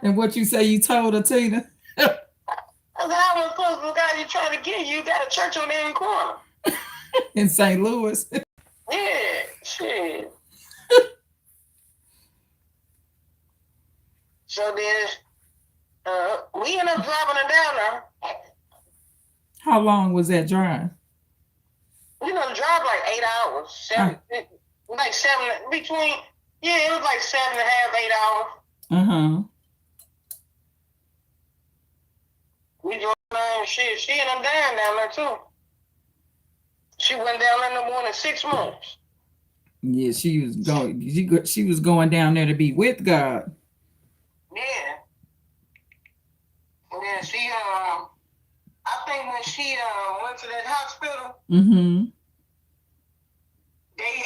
And what you say you told her, Tina? I said, how was supposed to guy you trying to get? You got a church on every corner. In St. Louis. Yeah, shit. So then we ended up driving her down there. How long was that drive? You know, the drive like 8 hours. Like seven between. Yeah, it was like 7.5, 8 hours. Uh-huh. We drove down shit. She and them down there too. She went down there no more than 6 months. Yeah, she was going down there to be with God. Yeah. And then she I think when she went to that hospital, Mm-hmm. they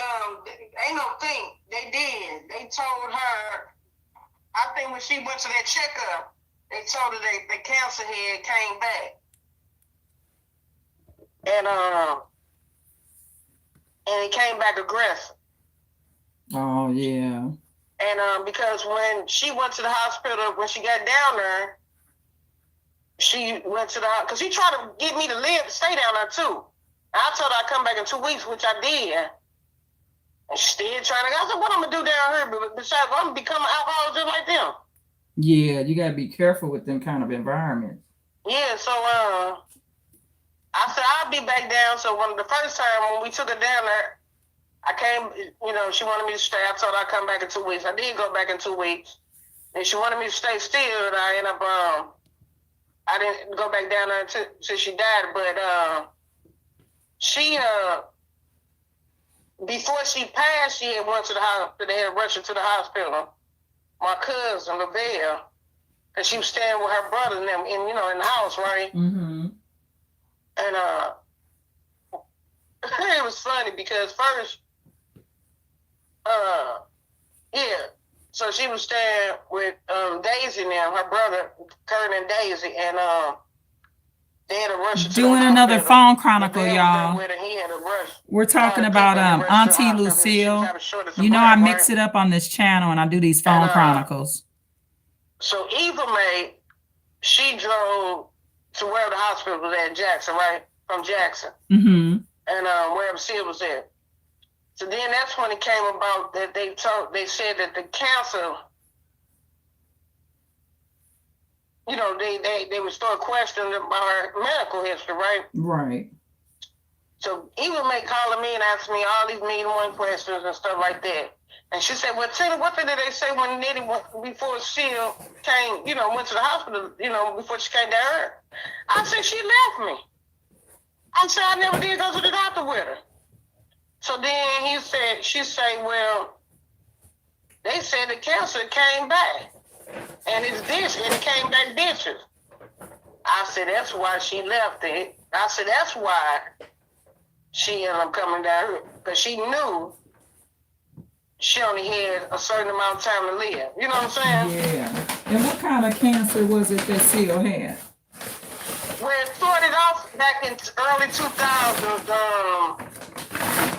ain't no thing. They did. They told her, I think when she went to that checkup, they told her the cancer had came back. And it came back aggressive. Oh yeah. And because when she went to the hospital, when she got down there, she went to because she tried to get me to stay down there too. I told her I'd come back in 2 weeks, which I did. And she still trying to. I said, what I'm gonna do down here? But besides, I'm gonna become an alcoholic just like them. Yeah, you gotta be careful with them kind of environments. Yeah, so I said I'll be back down. So when the first time when we took her down there, I came. You know, she wanted me to stay. I told her I'd come back in 2 weeks. I did go back in 2 weeks, and she wanted me to stay still. And I ended up. I didn't go back down there until she died, but she before she passed, she had went to the hospital. They had rushed her to the hospital. My cousin LaBelle, and she was staying with her brother and them in the house, right? Mm-hmm. And it was funny because first, yeah. So she was staying with Daisy now, her brother, Kurt and Daisy, and they had a rush to doing another phone chronicle, y'all. We're talking about Auntie Lucille. You know I mix it up on this channel and I do these phone chronicles. So Eva Mae, she drove to where the hospital was at, Jackson, right? From Jackson. Mm-hmm. And wherever Sid was at. So then that's when it came about that they said that the cancer, they would start questioning about her medical history, right? Right. So Eva Mae calling me and asking me all these $1,000,001 questions and stuff like that. And she said, well, Tina, what did they say when Nettie before she came, went to the hospital, before she came down here? I said, she left me. I said, I never did go to the doctor with her. So then she said, well, they said the cancer came back. And it's this, and it came back ditches. I said, that's why she left it. I said, that's why she ended up coming down here. Because she knew she only had a certain amount of time to live. You know what I'm saying? Yeah. And what kind of cancer was it that Seal had? Well, it started off back in early 2000s,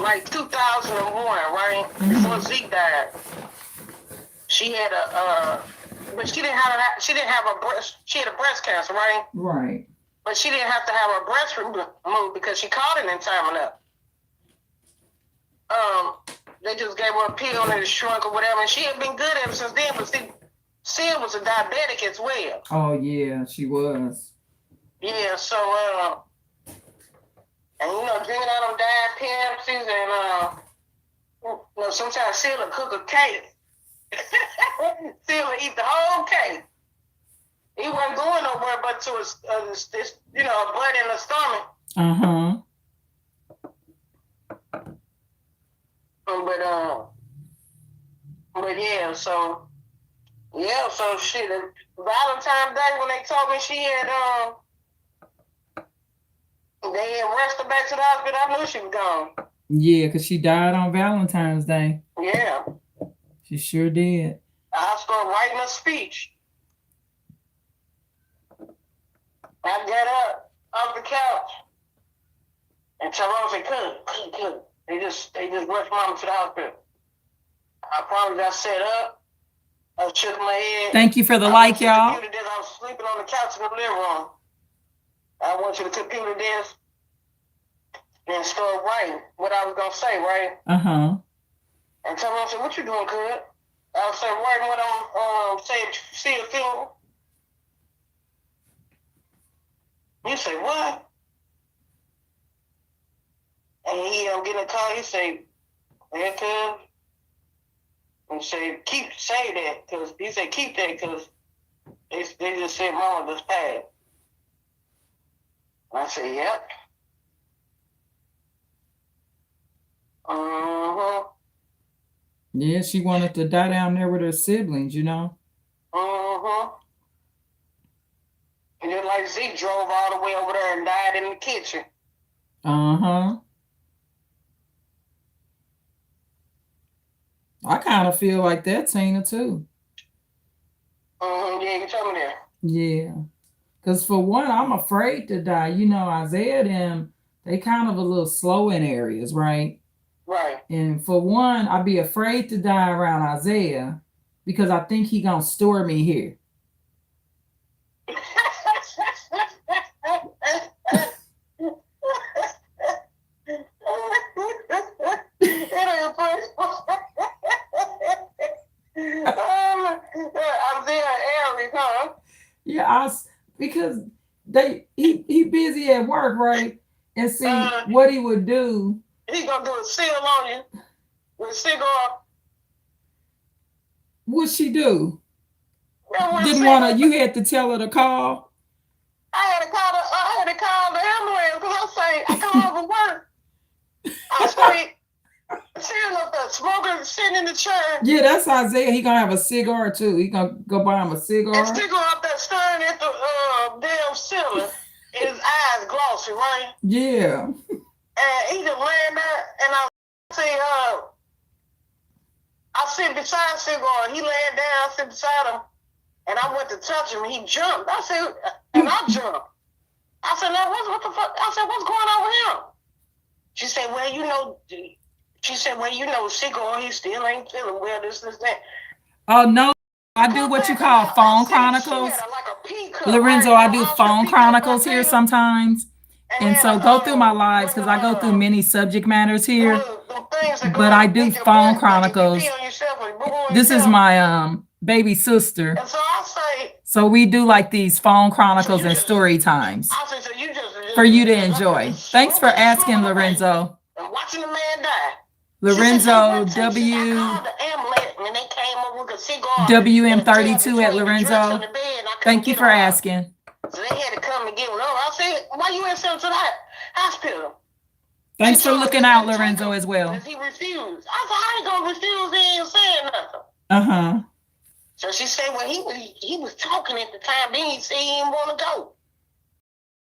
like 2001, right? Mm-hmm. Before Zeke died. She had but she didn't have she had a breast cancer, right? Right. But she didn't have to have her breast removed because she caught it in time enough. They just gave her a pill and it shrunk or whatever, and she had been good ever since then. But Sid was a diabetic as well. Oh yeah, she was. Yeah, so and drinking out of Diet Pepsis and sometimes Sid will cook a cake. Sid will eat the whole cake. He wasn't going nowhere but to a butt in the stomach. Uh-huh. But so shit. Valentine's Day when they told me she had they had rushed her back to the hospital, I knew she was gone. Yeah, because she died on Valentine's Day. Yeah. She sure did. I started writing a speech. I got up off the couch and Tyrone said, "Cook." They just rushed Mama to the hospital. I promise I sat up. I shook my head. Thank you for the like, y'all. I was sleeping on the couch in the living room. I went to the computer desk and started writing what I was gonna say, right? Uh-huh. And someone said, "What you doing, kid?" I was saying, writing what I'm saying, see a film. You say, what? And he getting a call, he say, "Man, cuz," and say, say that, cause he said keep that, cause they just said mama just passed. I said, yep. Uh-huh. Yeah, she wanted to die down there with her siblings, you know. Uh-huh. And then like Zeke drove all the way over there and died in the kitchen. Uh-huh. I kind of feel like that, Tina, too. Yeah, you told me that. Yeah. Because for one, I'm afraid to die. You know, Isaiah them, they kind of a little slow in areas, right? Right. And for one, I'd be afraid to die around Isaiah because I think he gonna store me here. Yeah, because he busy at work, right? And see what he would do. He gonna do a seal on you with a cigar. What'd she do? Didn't want to. You had to tell her to call. I had to call the ambulance because I come over work. I stay sitting up there smoking, sitting in the chair. Yeah, that's Isaiah. He gonna have a cigar too. He gonna go buy him a cigar. And stick up there staring at the damn ceiling. His eyes glossy, right? Yeah. And he just laying there, and I sit beside cigar. He laying down, I sit beside him, and I went to touch him, and he jumped. I said, and I jumped. I said, now what the fuck? I said, what's going on with him? She said, well, cigar, he still ain't feeling well, this, that. Oh, no. I do what you call phone chronicles. Lorenzo, I do phone chronicles here sometimes. And so go through my lives because I go through many subject matters here. But I do phone chronicles. This is my baby sister. So we do like these phone chronicles and story times for you to enjoy. Thanks for asking, Lorenzo. Watching the man die. Lorenzo WM32 at Lorenzo. Thank you for asking. So they had to come and get him. I said, why you ain't sent to the hospital? Thanks for looking out, Lorenzo, as well. He refused. I said, how you gonna refuse? He ain't saying nothing. Uh-huh. So she said, well, he was talking at the time. Then he said he didn't want to go.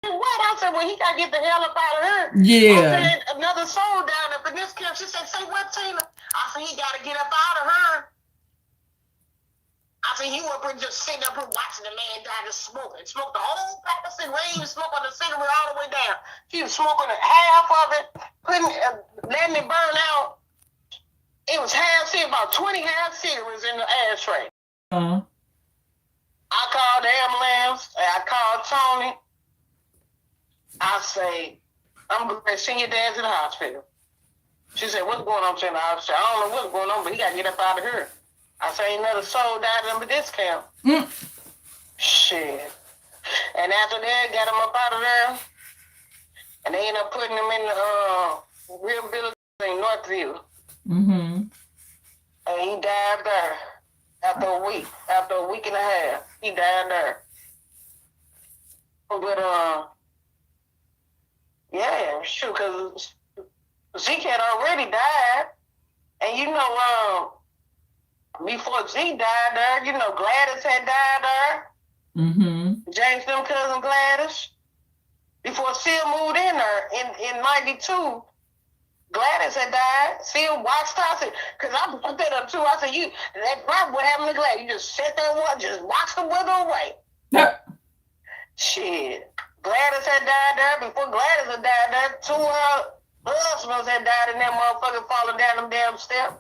What? I said, well, he got to get the hell up out of her. Yeah. I said, another soul down up in this camp. She said, say what, Tina? I said, he got to get up out of her. I said, he wasn't just sitting up and watching the man die just smoking. Smoked the whole pack of cigarettes. He was smoking the cigarette all the way down. He was smoking half of it, letting it burn out. It was about 20 half cigarettes in the ashtray. Uh-huh. I called the ambulance. I called Tony. I say, I'm going to send your dad to the hospital. She said, what's going on? I said, I don't know what's going on, but he got to get up out of here. I said, ain't another soul died under this camp. Shit. And after that, got him up out of there. And they ended up putting him in the rehabilitation in Northview. Mm-hmm. And he died there after a week and a half. He died there. But, yeah, sure, because Zeke had already died. And you know, before Zeke died there, you know, Gladys had died there. Mm-hmm. James' them cousin Gladys. Before Seal moved in there in 92, Gladys had died. Seal watched her. I said, because I put that up too. I said, that probably what happened to Gladys. You just sit there and just watch the weather away. Yep. Shit. Gladys had died there. Before Gladys had died there, 2 husbands had died in that motherfucker falling down them damn steps.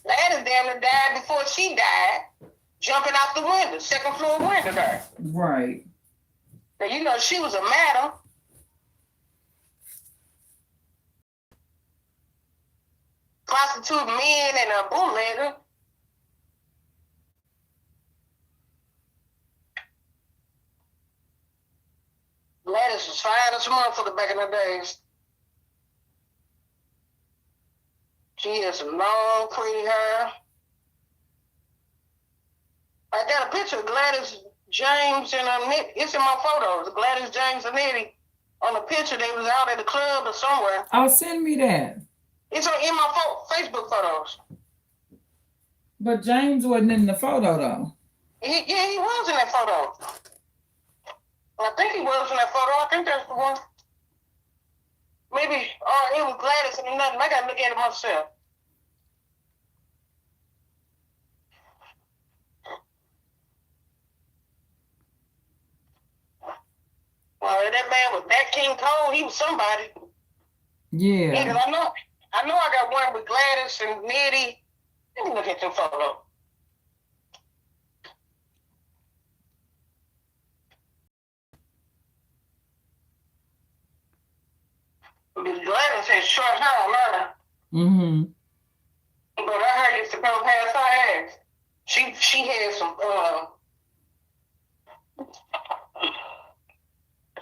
Gladys damn near died before she died, jumping out the window, second floor window there. Right. Now, you know, she was a madam. Prostitute men and a bootlegger. Gladys was fine as a motherfucker back in the days. She had some long, pretty hair. I got a picture of Gladys James and it's in my photos. Gladys James and Nitty on the picture. They was out at the club or somewhere. Oh, send me that. It's in my Facebook photos. But James wasn't in the photo though. He was in that photo. I think he was in that photo. I think that's the one. Maybe, it was Gladys and nothing. I gotta look at it myself. Well, that man was that King Cole. He was somebody. Yeah. Yeah, 'cause I know I got one with Gladys and Nitty. Let me look at the photo. Gladys had short hair on her. Mm-hmm. But I heard used to go past her ass. She had some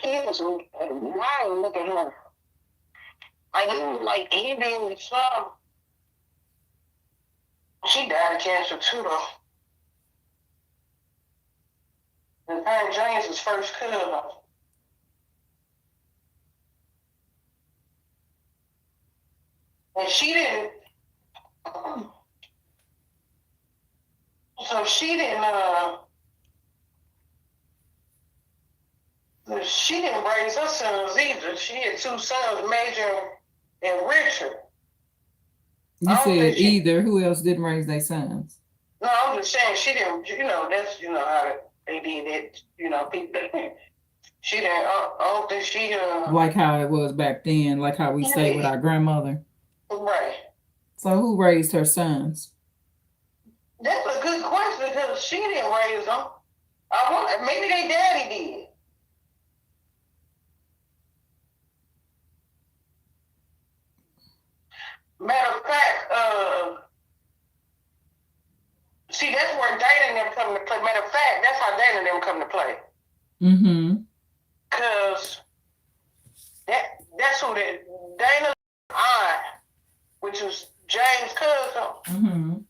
he was wild looking her. Like he was like Indian with some. She died of cancer too though. And her and James was first cousin. And she didn't. So she didn't raise her sons either. She had two sons, Major and Richard. You said either. Who else didn't raise their sons? No, I'm just saying she didn't. You know, that's how they did it. You know, people. She didn't. I don't think she. Like how it was back then. Like how we say with our grandmother. Right. So who raised her sons? That's a good question because she didn't raise them. Maybe their daddy did. Matter of fact, see, that's where Dana and them come to play. Matter of fact, that's how Dana and them come to play. Mm-hmm. Because that's who Dana aunt, which was James' cousin,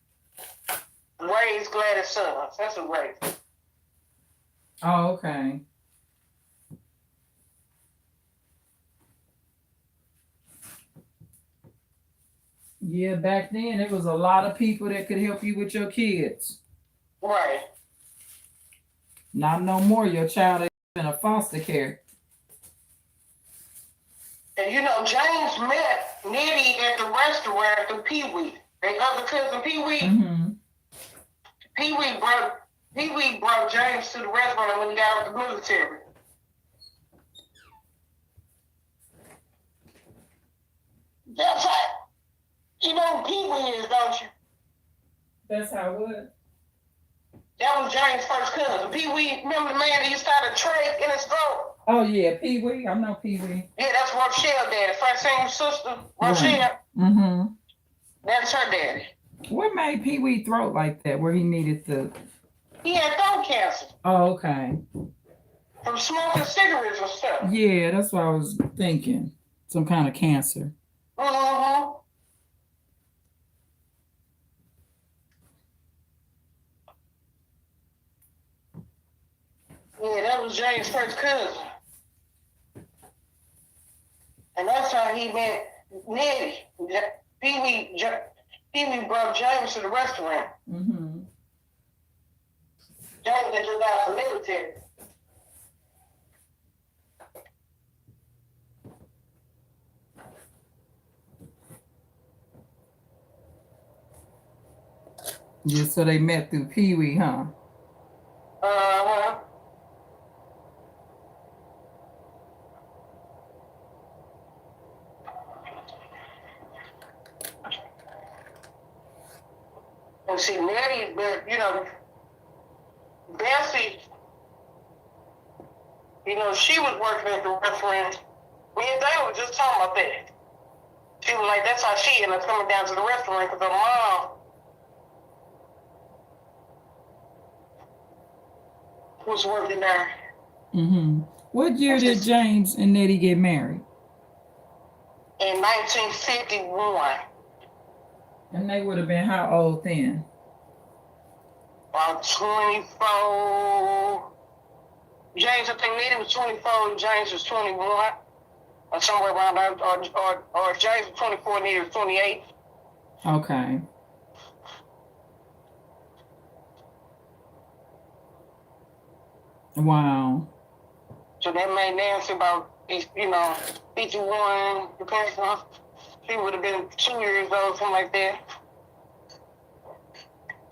raised Gladys' sons. That's who raised them. Oh, okay. Yeah, back then it was a lot of people that could help you with your kids. Right. Not no more. Your child is in a foster care. And you know, James met Nitty at the restaurant through Pee-wee. Their other cousin Pee-wee. Mm-hmm. Pee-wee brought James to the restaurant when he got out of the military. That's how, you know who Pee-wee is, don't you? That's how it was. That was James' first cousin. Pee-wee, remember the man that used to have a tray in his throat? Oh, yeah, Pee-wee. I know Pee-wee. Yeah, that's Rochelle daddy. Francine's sister, Rochelle. Right. Mm-hmm. That's her daddy. What made Pee-wee throat like that, where he needed the... He had throat cancer. Oh, okay. From smoking cigarettes and stuff. Yeah, that's what I was thinking. Some kind of cancer. Mm-hmm. Yeah, that was James' first cousin. And that's how he met Nitty. Pee-wee brought James to the restaurant. Mm-hmm. James had just got out of the military. Yeah, so they met through Pee-wee, huh? Uh-huh. see, Nettie, but Bessie, she was working at the restaurant. Me and Dana were just talking about that. She was like, that's how she ended up coming down to the restaurant because her mom was working there. Mm-hmm. What year did James and Nettie get married? In 1951. And they would have been how old then? About 24. James, I think Nettie was 24 and James was 21. Or somewhere around there. Or James was 24 and Nettie was 28. Okay. Wow. So that made Nancy about, 51, depends on. She would have been 2 years old, something like that.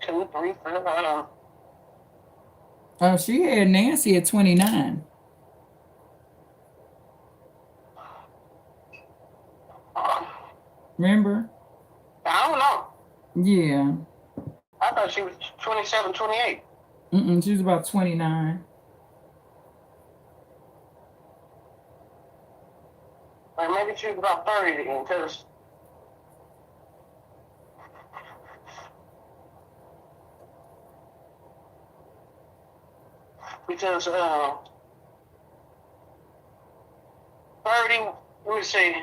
2, 3, 4, I don't know. Oh, she had Nancy at 29. Remember? I don't know. Yeah. I thought she was 27, 28. She was about 29. Or maybe she was about 30 then, because 30, let me see,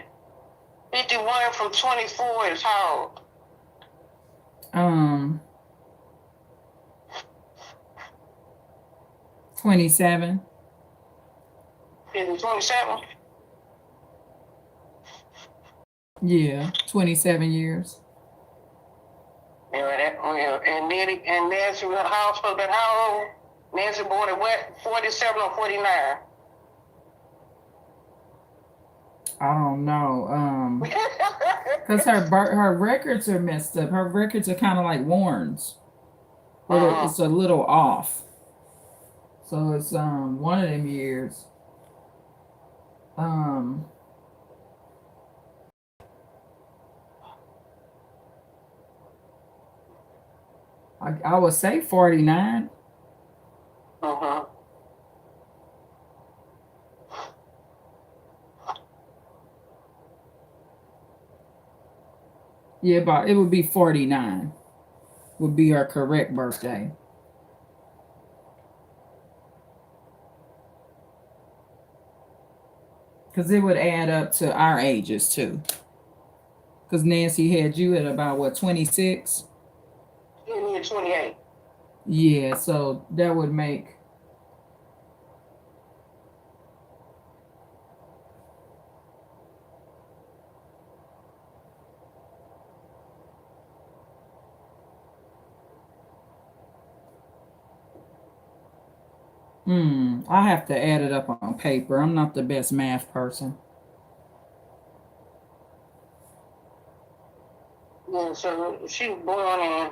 51 from 24 is how old? 27. Is it 27? Yeah, 27 years. Yeah, and Nancy was how old? Nancy born at what? 47 or 49? I don't know. Because her records are messed up. Her records are kind of like Warren's. It's a little off. So it's one of them years. I would say 49. Yeah, but it would be 49. Would be her correct birthday. Because it would add up to our ages too. Because Nancy had you at about what, 26? Yeah, 28. Yeah, so that would make. I have to add it up on paper. I'm not the best math person. Yeah, so she was born in.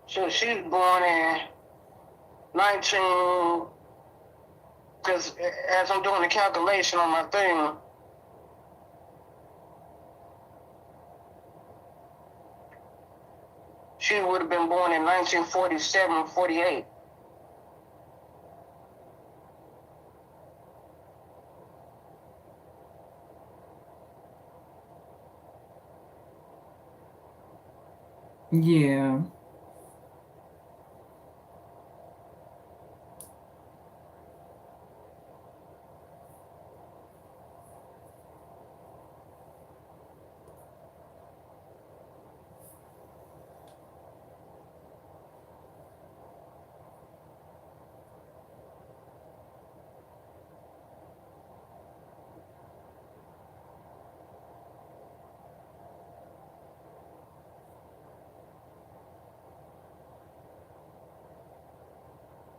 So she was born in 19. Because as I'm doing the calculation on my thing, she would have been born in 1947, 48. Yeah.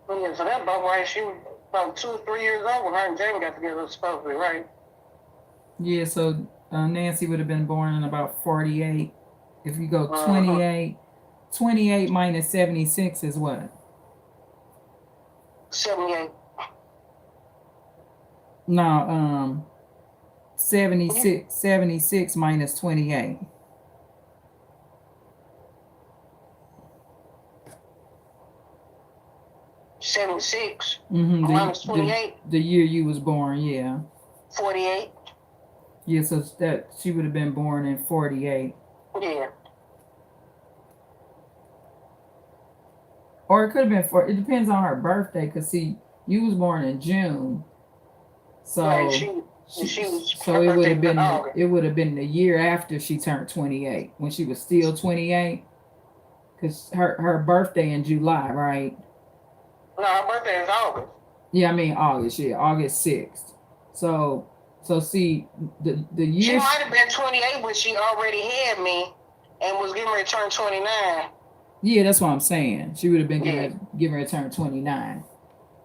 Yeah, so that's about right. She was about 2 or 3 years old when her and Jamie got together, supposedly, right? Yeah, so Nancy would have been born in about 48. If you go 28, 28 minus 76 is what? 78. No, 76 minus 28. 76 Mm-hmm. minus 28. The year you was born, yeah. 48. Yeah, so that she would have been born in 48. Yeah. Or it could have been it depends on her birthday, because see, you was born in June. So right, she was, so it would have been the year after she turned 28, when she was still 28. Because her birthday in July, right? No, her birthday is August. Yeah, I mean August, yeah, August 6th. So see, the year she might have been 28 when she already had me and was getting ready to turn 29. Yeah, that's what I'm saying. She would have been getting ready to turn 29.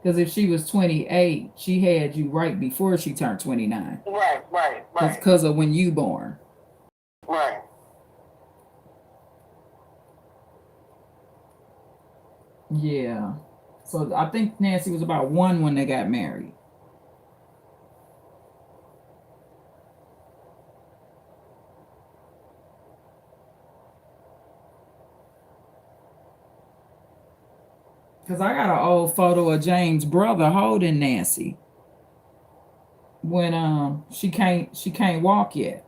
Because if she was 28, she had you right before she turned 29. Right. Because of when you born. Right. Yeah. So I think Nancy was about 1 when they got married. Because I got an old photo of James' brother holding Nancy when she can't walk yet.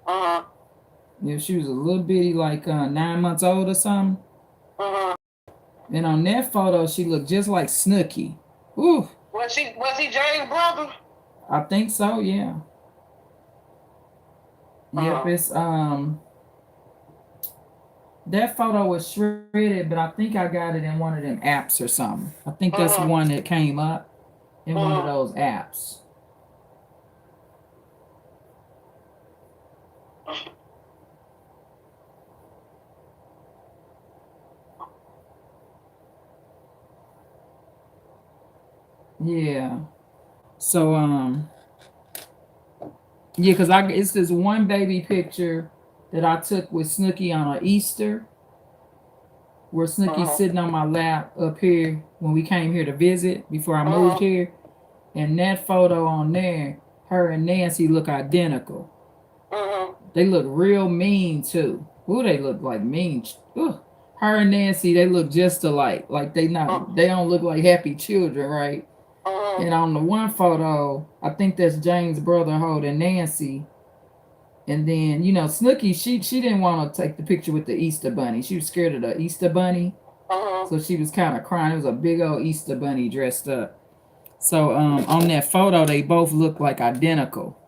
Uh-huh. Yeah, she was a little bitty, like 9 months old or something. Uh-huh. And on that photo, she looked just like Snooki. Ooh. Was he James' brother? I think so, yeah. Yep, it's that photo was shredded, but I think I got it in one of them apps or something. I think that's one that came up in one of those apps. Yeah. So yeah, because it's this one baby picture that I took with Snooki on an Easter, where Snooki's sitting on my lap up here when we came here to visit before I moved here. And that photo on there, her and Nancy look identical. They look real mean too. Ooh, they look like mean. Ooh. Her and Nancy, they look just alike. Like they don't look like happy children, right? And on the one photo, I think that's James' brother holding Nancy. And then, Snooki, she didn't want to take the picture with the Easter bunny. She was scared of the Easter bunny. So she was kind of crying. It was a big old Easter bunny dressed up. So on that photo, they both look like identical.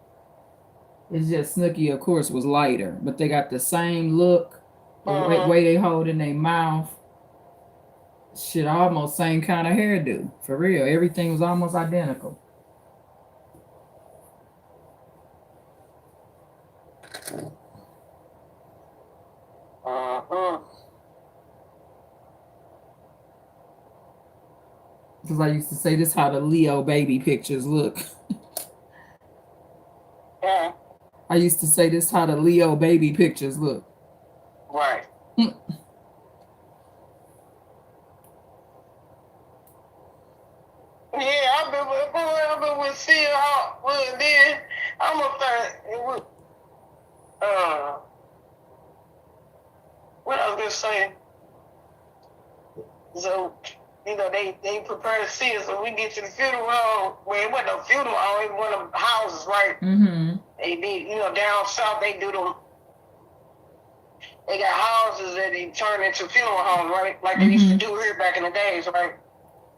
It's just Snooki, of course, was lighter, but they got the same look, the way they hold in their mouth. Shit, almost same kind of hairdo. For real, everything was almost identical. Because I used to say, this how the Leo baby pictures look. Yeah. I used to say, this how the Leo baby pictures look. Right. Yeah, I've been with Seal Hawk. Well, then I'm up there. What I was gonna say. So, they prepare to see us when we get to the funeral home. Well, it wasn't a funeral home, it was one of the houses, right? They did, down south they do them. They got houses that they turn into funeral homes, right? Like they used to do here back in the days, right?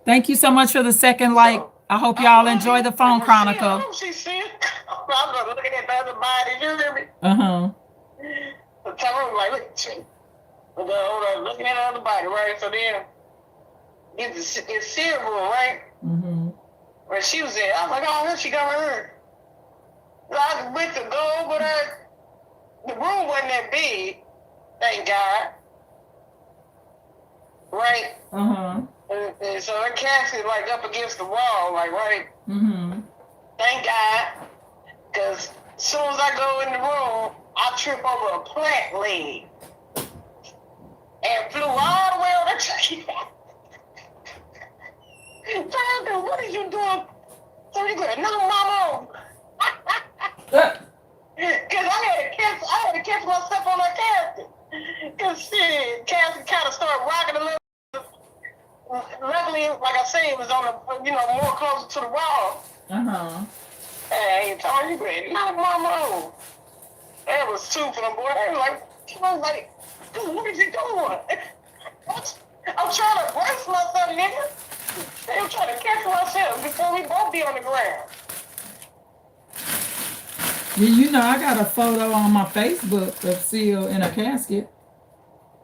Thank you so much for the second like. I hope y'all enjoy the phone chronicle. She's seeing. I'm looking at the other body. You hear me? So tell her, like, looking at the other body, right? So then, it's cereal, right? Where she was at, I was like, oh, she got her. So I went to go over there. The room wasn't that big, thank God. Right? And so her casket like up against the wall, like right. Thank God, because as soon as I go in the room, I trip over a plant leg and flew all the way over the tree. What are you doing? So you go, no, mama. Cause I had to catch myself on that casket. Cause shit, casket kind of started rocking a little. Luckily, like I said, it was on the, more closer to the wall. Hey, I ain't told you, but not mama. That was two for them boy. They was like, dude, what is you doing? I'm trying to brace myself, nigga. I'm trying to catch myself before we both be on the ground. Yeah, I got a photo on my Facebook of Seal in a casket.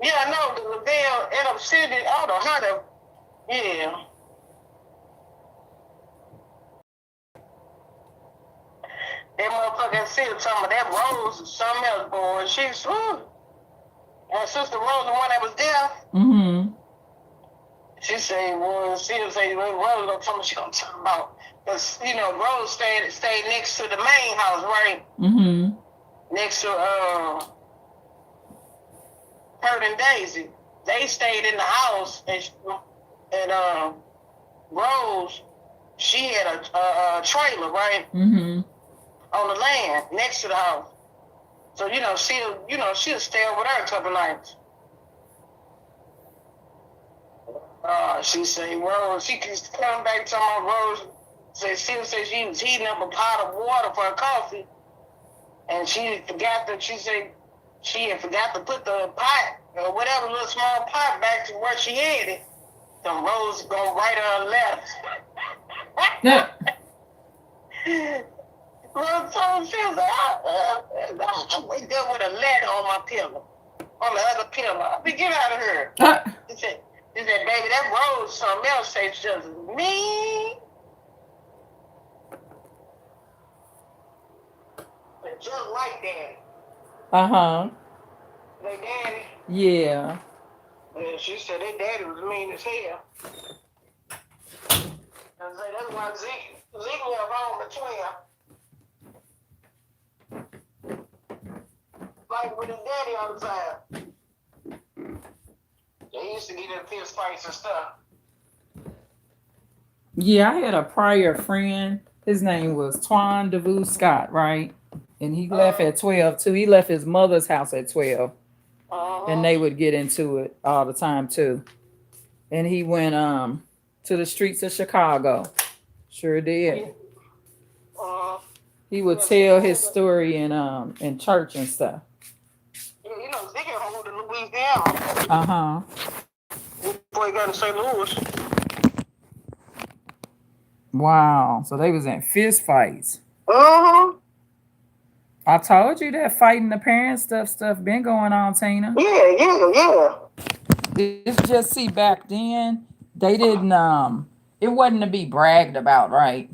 Yeah, I know. The Lavelle ended up sitting it out of her. Yeah. That motherfucker Seal talking about that Rose is something else, boy. She's, my sister Rose, the one that was there. Mm-hmm. She said, well, Seal say, well, Rose don't tell me she gonna talk about. Because, Rose stayed next to the main house, right? Mm-hmm. Next to Kurt and Daisy. They stayed in the house, and Rose, she had a trailer, right? Mm-hmm. On the land next to the house. So, she'll stay over there a couple nights. She say, Rose, she keeps coming back to my Rose. She was heating up a pot of water for her coffee. And she had forgot to put the pot, or whatever little small pot, back to where she had it. So Rose gonna write her a letter. Yeah. Rose told me, she was like, I wake up with a letter on my pillow. On the other pillow. I said, get out of here. She said, baby, that Rose something else say just me. Just like Daddy. Uh-huh. They Daddy. Yeah. And she said their daddy was mean as hell. I say that's why Zeke went wrong the twin. Like with his daddy all the time. They used to get in fist fights and stuff. Yeah, I had a prior friend. His name was Twan DeVue Scott, right? And he left at 12 too. He left his mother's house at 12. And they would get into it all the time too. And he went to the streets of Chicago. Sure did. He would tell his story in church and stuff. Yeah, Zeke had moved to Louisiana. Uh-huh. Before he got to St. Louis. Wow. So they was in fist fights. Uh-huh. I told you that fighting the parents stuff been going on, Tina. Yeah. It's just, see, back then they didn't it wasn't to be bragged about, right?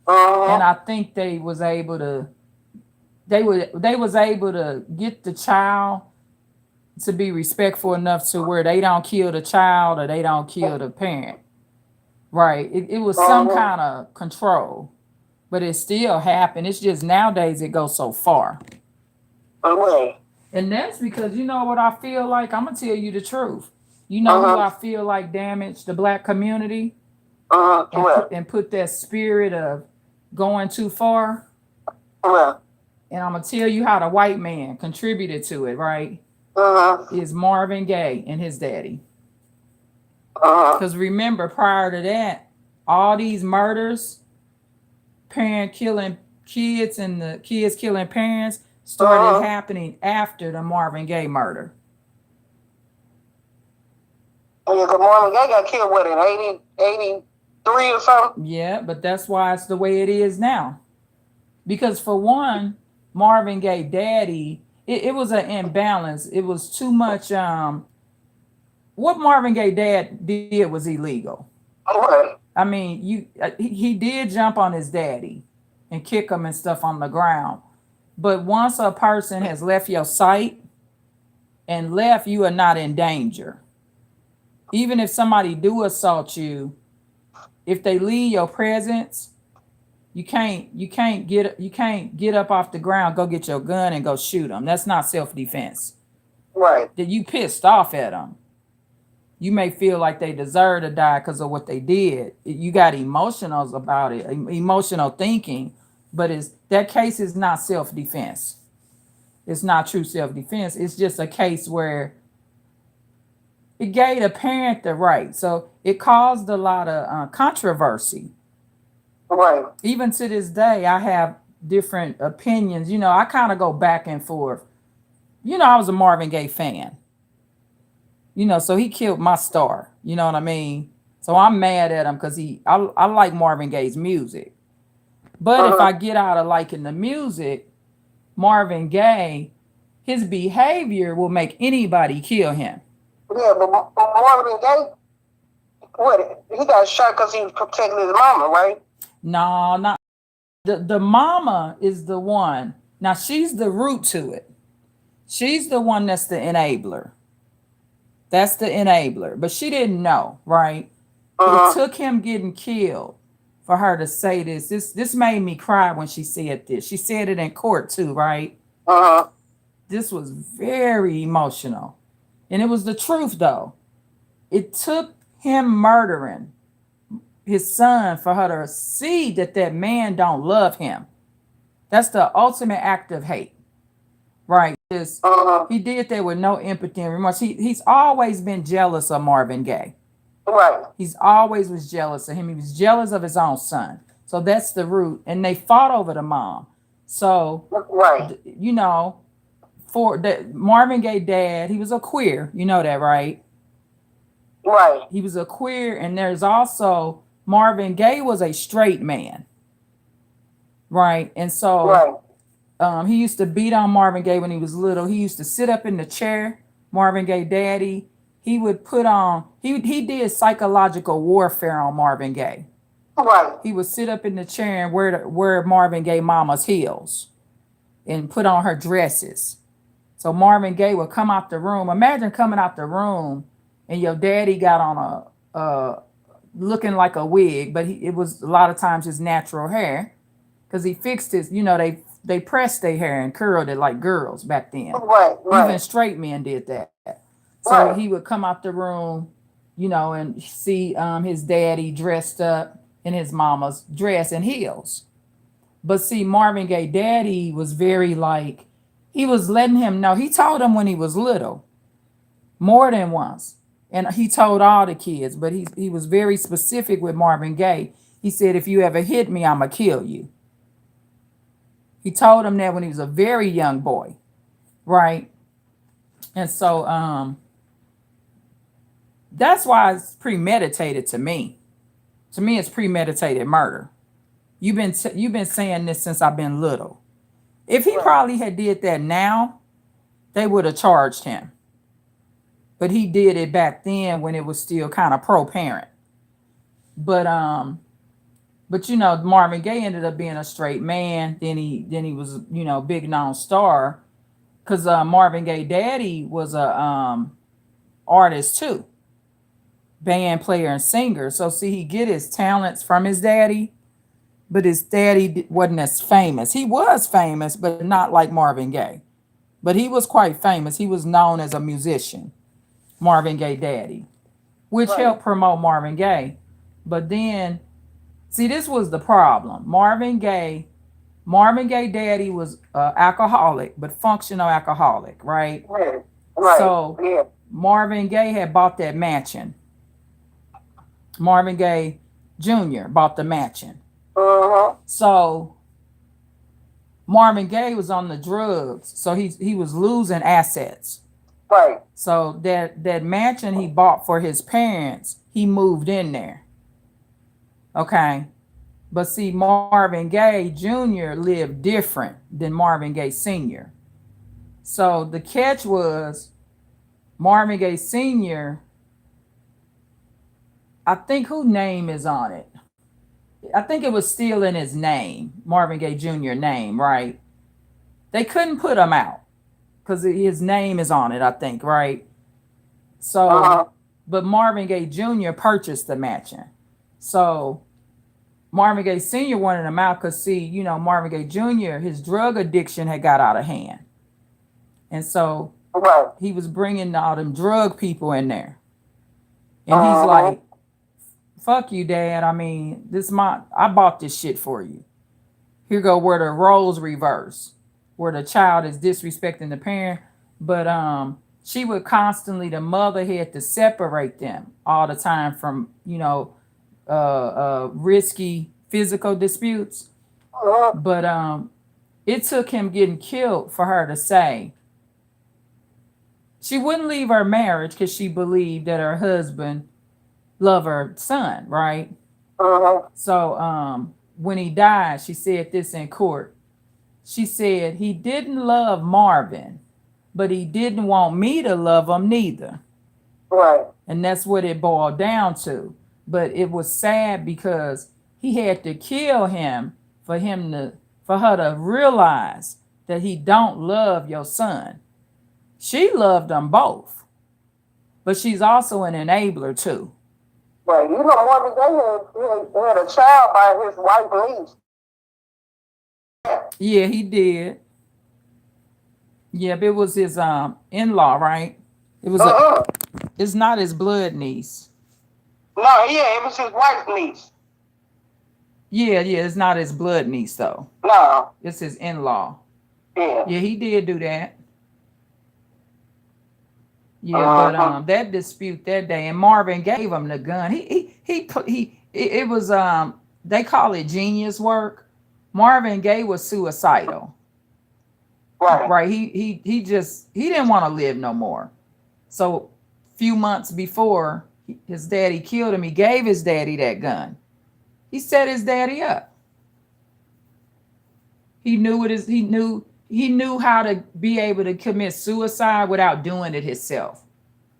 And I think they was able to get the child to be respectful enough to where they don't kill the child or they don't kill the parent. Right. It was some kind of control. But it still happened. It's just nowadays it goes so far. And that's because, you know what I feel like? I'm going to tell you the truth. You know who I feel like damaged the black community? And put that spirit of going too far? And I'm going to tell you how the white man contributed to it, right? Is Marvin Gaye and his daddy. Because remember, prior to that, all these murders, parent killing kids and the kids killing parents started happening after the Marvin Gaye murder. Yeah, because Marvin Gaye got killed, what, in 83 or something? Yeah, but that's why it's the way it is now. Because for one, Marvin Gaye daddy, it was an imbalance. It was too much. What Marvin Gaye dad did was illegal. I mean, he did jump on his daddy and kick him and stuff on the ground. But once a person has left your sight and left, you are not in danger. Even if somebody do assault you, if they leave your presence, you can't get up off the ground, go get your gun and go shoot them. That's not self-defense. Right. That you pissed off at them. You may feel like they deserve to die because of what they did. You got emotionals about it, emotional thinking. but that case is not self-defense. It's not true self-defense. It's just a case where it gave the parent the right. So it caused a lot of controversy. Right. Even to this day, I have different opinions. I kind of go back and forth. I was a Marvin Gaye fan. So he killed my star. You know what I mean? So I'm mad at him because I like Marvin Gaye's music. But if I get out of liking the music, Marvin Gaye, his behavior will make anybody kill him. Yeah, but Marvin Gaye, what? He got shot because he was protecting his mama, right? No, not the mama is the one. Now she's the root to it. She's the one that's the enabler. That's the enabler. But she didn't know, right? It took him getting killed for her to say this. This made me cry when she said this. She said it in court too, right? This was very emotional. And it was the truth though. It took him murdering his son for her to see that man don't love him. That's the ultimate act of hate. Right. He did that with no empathy and remorse. He's always been jealous of Marvin Gaye. Right. He's always was jealous of him. He was jealous of his own son. So that's the root. And they fought over the mom. So, right. For that Marvin Gaye dad, he was a queer. You know that, right? Right. He was a queer. And there's also Marvin Gaye was a straight man. Right. And so he used to beat on Marvin Gaye when he was little. He used to sit up in the chair, Marvin Gaye daddy. He would put on, he did psychological warfare on Marvin Gaye. Right. He would sit up in the chair and wear Marvin Gaye mama's heels and put on her dresses. So Marvin Gaye would come out the room. Imagine coming out the room and your daddy got on a looking like a wig, but it was a lot of times his natural hair because he fixed his, they pressed their hair and curled it like girls back then. Right. Even straight men did that. So he would come out the room, and see his daddy dressed up in his mama's dress and heels. But see, Marvin Gaye daddy was very he was letting him know. He told him when he was little, more than once. And he told all the kids, but he was very specific with Marvin Gaye. He said, if you ever hit me, I'm going to kill you. He told him that when he was a very young boy, right? And so that's why it's premeditated to me. To me, it's premeditated murder. You've been saying this since I've been little. If he probably had did that now, they would have charged him. But he did it back then when it was still kind of pro-parent. But Marvin Gaye ended up being a straight man. Then he was, big known star. Because Marvin Gaye daddy was a artist too. Band player and singer. So see, he get his talents from his daddy. But his daddy wasn't as famous. He was famous, but not like Marvin Gaye. But he was quite famous. He was known as a musician. Marvin Gaye daddy. Which helped promote Marvin Gaye. But then, see, this was the problem. Marvin Gaye daddy was alcoholic, but functional alcoholic, right? Right. So Marvin Gaye had bought that mansion. Marvin Gaye Jr. bought the mansion. So Marvin Gaye was on the drugs, so he was losing assets. Right. So that mansion he bought for his parents, he moved in there. Okay. But see, Marvin Gaye Jr. lived different than Marvin Gaye Sr. So the catch was Marvin Gaye Sr., I think whose name is on it? I think it was still in his name, Marvin Gaye Jr. name, right? They couldn't put him out because his name is on it, I think, right? So, but Marvin Gaye Jr. purchased the mansion. So Marvin Gaye Sr. wanted him out because, see, Marvin Gaye Jr., his drug addiction had got out of hand. And so he was bringing all them drug people in there. And he's like, fuck you, Dad. I mean, I bought this shit for you. here go where the roles reverse, where the child is disrespecting the parent. But she would constantly, the mother had to separate them all the time from, risky physical disputes. But it took him getting killed for her to say she wouldn't leave her marriage because she believed that her husband loved her son, right? So when he died, she said this in court. She said he didn't love Marvin, but he didn't want me to love him neither. Right. And that's what it boiled down to. But it was sad because he had to kill him for her to realize that he don't love your son. She loved them both, but she's also an enabler too. Right. You know, Marvin Gaye had a child by his wife niece. Yeah, he did. Yeah, but it was his in-law, right? It was it's not his blood niece. No, yeah, it was his wife's niece. Yeah, it's not his blood niece though. No. It's his in-law. Yeah. Yeah, he did do that. Yeah, but that dispute that day, and Marvin gave him the gun. It was they call it genius work. Marvin Gaye was suicidal. Right. He didn't want to live no more. So few months before his daddy killed him, he gave his daddy that gun. He set his daddy up. He knew how to be able to commit suicide without doing it himself.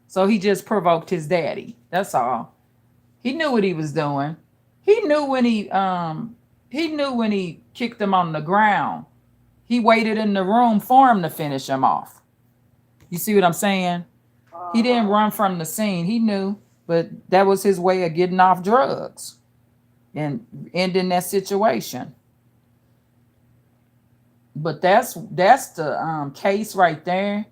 So he just provoked his daddy. That's all. He knew what he was doing. He knew when he kicked him on the ground. He waited in the room for him to finish him off. You see what I'm saying? He didn't run from the scene. He knew, but that was his way of getting off drugs and ending that situation. But that's the case right there.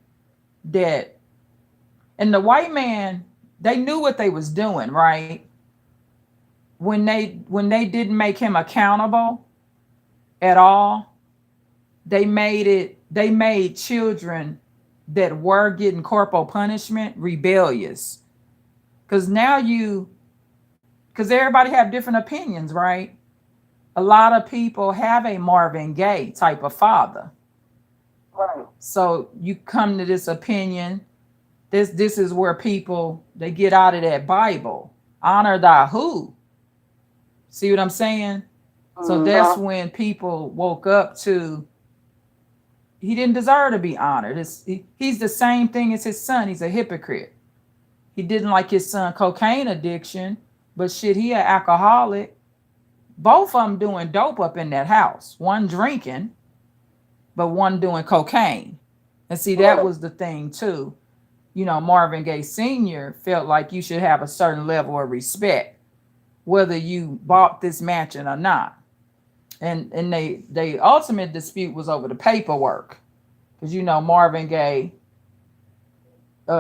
And the white man, they knew what they was doing, right? When they didn't make him accountable at all, they made children that were getting corporal punishment rebellious. Because everybody have different opinions, right? A lot of people have a Marvin Gaye type of father. Right. So you come to this opinion. This is where people, they get out of that Bible. Honor thy who. See what I'm saying? So that's when people woke up to, he didn't deserve to be honored. He's the same thing as his son. He's a hypocrite. He didn't like his son cocaine addiction, but shit, he an alcoholic. Both of them doing dope up in that house. One drinking, but one doing cocaine. And see, that was the thing too. Marvin Gaye Sr. felt like you should have a certain level of respect, whether you bought this mansion or not. And they ultimate dispute was over the paperwork. Because Marvin Gaye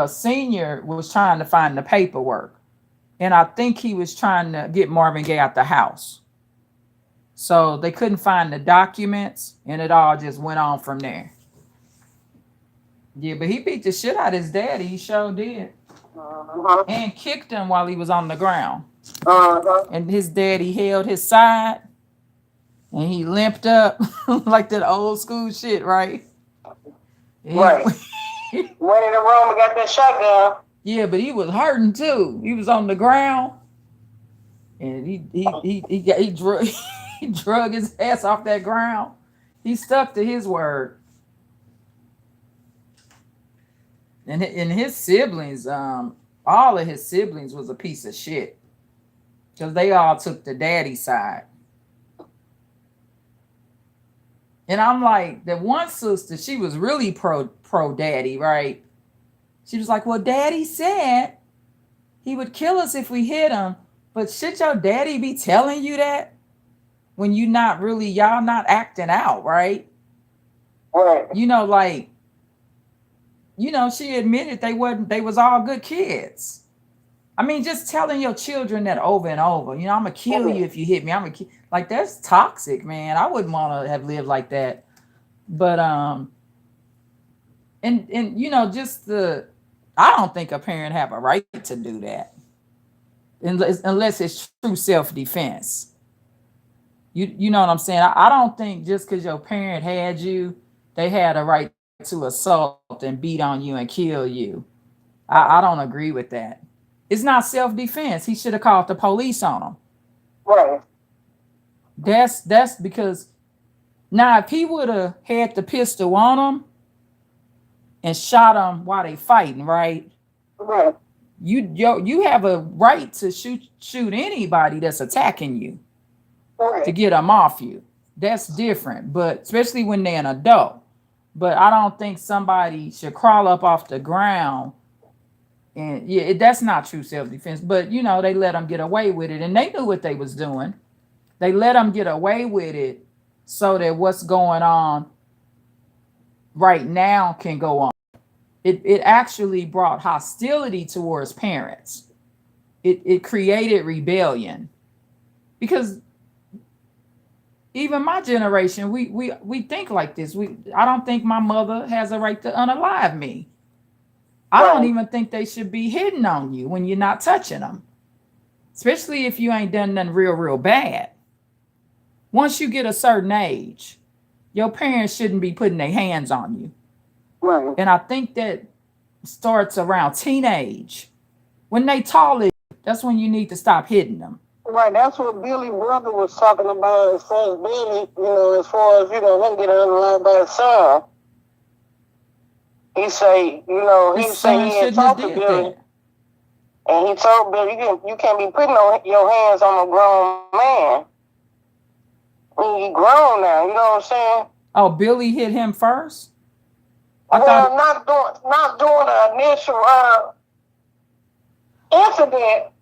Sr. was trying to find the paperwork. And I think he was trying to get Marvin Gaye out the house. So they couldn't find the documents, and it all just went on from there. Yeah, but he beat the shit out of his daddy. He sure did. And kicked him while he was on the ground. And his daddy held his side, and he limped up like that old school shit, right? Right. Went in the room and got that shotgun. Yeah, but he was hurting too. He was on the ground, and he drug his ass off that ground. He stuck to his word. And his siblings, all of his siblings was a piece of shit. Because they all took the daddy side. And I'm like, the one sister, she was really pro daddy, right? She was like, well, daddy said he would kill us if we hit him. But should your daddy be telling you that? When y'all not acting out, right? Right. She admitted they was all good kids. I mean, just telling your children that over and over, you know, I'm gonna kill Mhm. you if you hit me. I'm gonna like that's toxic, man. I wouldn't want to have lived like that. But and you know, just the I don't think a parent have a right to do that unless it's true self defense. You know what I'm saying? I don't think just because your parent had you, they had a right to assault and beat on you and kill you. I don't agree with that. It's not self defense. He should have called the police on him. Right. That's because now if he would have had the pistol on him and shot him while they fighting, right? Right. You have a right to shoot anybody that's attacking you to Right. get them off you. That's different, but especially when they're an adult. But I don't think somebody should crawl up off the ground and yeah, that's not true self defense. But you know, they let them get away with it, and they knew what they was doing. They let them get away with it so that what's going on right now can go on. It actually brought hostility towards parents. It created rebellion because even my generation, we think like this. I don't think my mother has a right to unalive me. I don't Right. even think they should be hitting on you when you're not touching them, especially if you ain't done nothing real bad. Once you get a certain age, your parents shouldn't be putting their hands on you. Right. And I think that starts around teenage. When they taller, that's when you need to stop hitting them. Right, that's what Billy brother was talking about as far as Billy, as far as, him getting unalive by his son. He say, His he say son he had shouldn't have talked to did Billy, that. and he told Billy, you can't be putting on your hands on a grown man. I mean, he grown now, you know what I'm saying? Oh, Billy hit him first? I Well, thought not during the initial incident,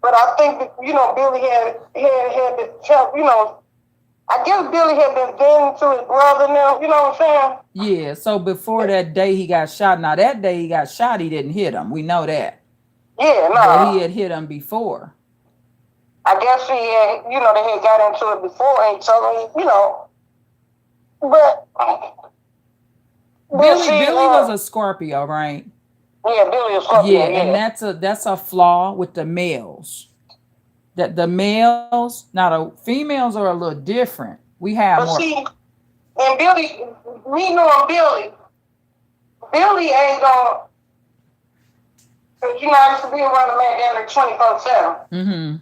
but I think that, Billy had to tell, I guess Billy had been venting to his brother now, you know what I'm saying? yeah, so before that day he got shot. Now that day he got shot, he didn't hit him. We know that. Yeah, But he no. had hit him before. I guess he had, they had got into it before and told him, but Billy was a Scorpio, right? yeah, Billy is Scorpio, Yeah, yeah. and that's a flaw with the males. That the males, now the females are a little different. We have But more. see, and Billy, me knowing Billy ain't gonna, I used to be around a man down there 24/7. Mm-hmm.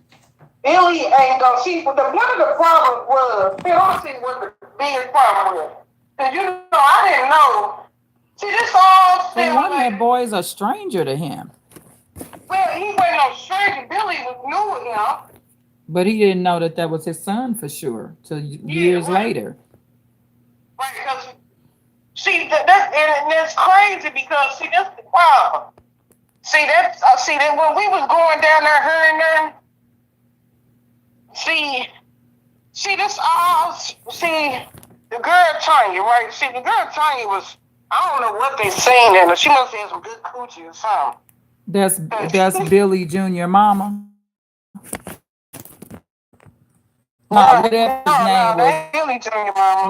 Billy ain't gonna see. But one of the problems was, honestly, what the biggest problem was. Cause I didn't know. See, this all For sounds one, like, that boy's a stranger to him. well, he wasn't no stranger. Billy was new with him. But he didn't know that that was his son for sure till years Right. later. Right, because see that's crazy because see that's the problem. See that when we was going down there, her and there. See this all. See the girl Tanya, right? See the girl Tanya was. I don't know what they saying in her. She must have had some good coochie or something. That's Billy Jr. mama. No, No, whatever his name that was. ain't Billy Junior Mama.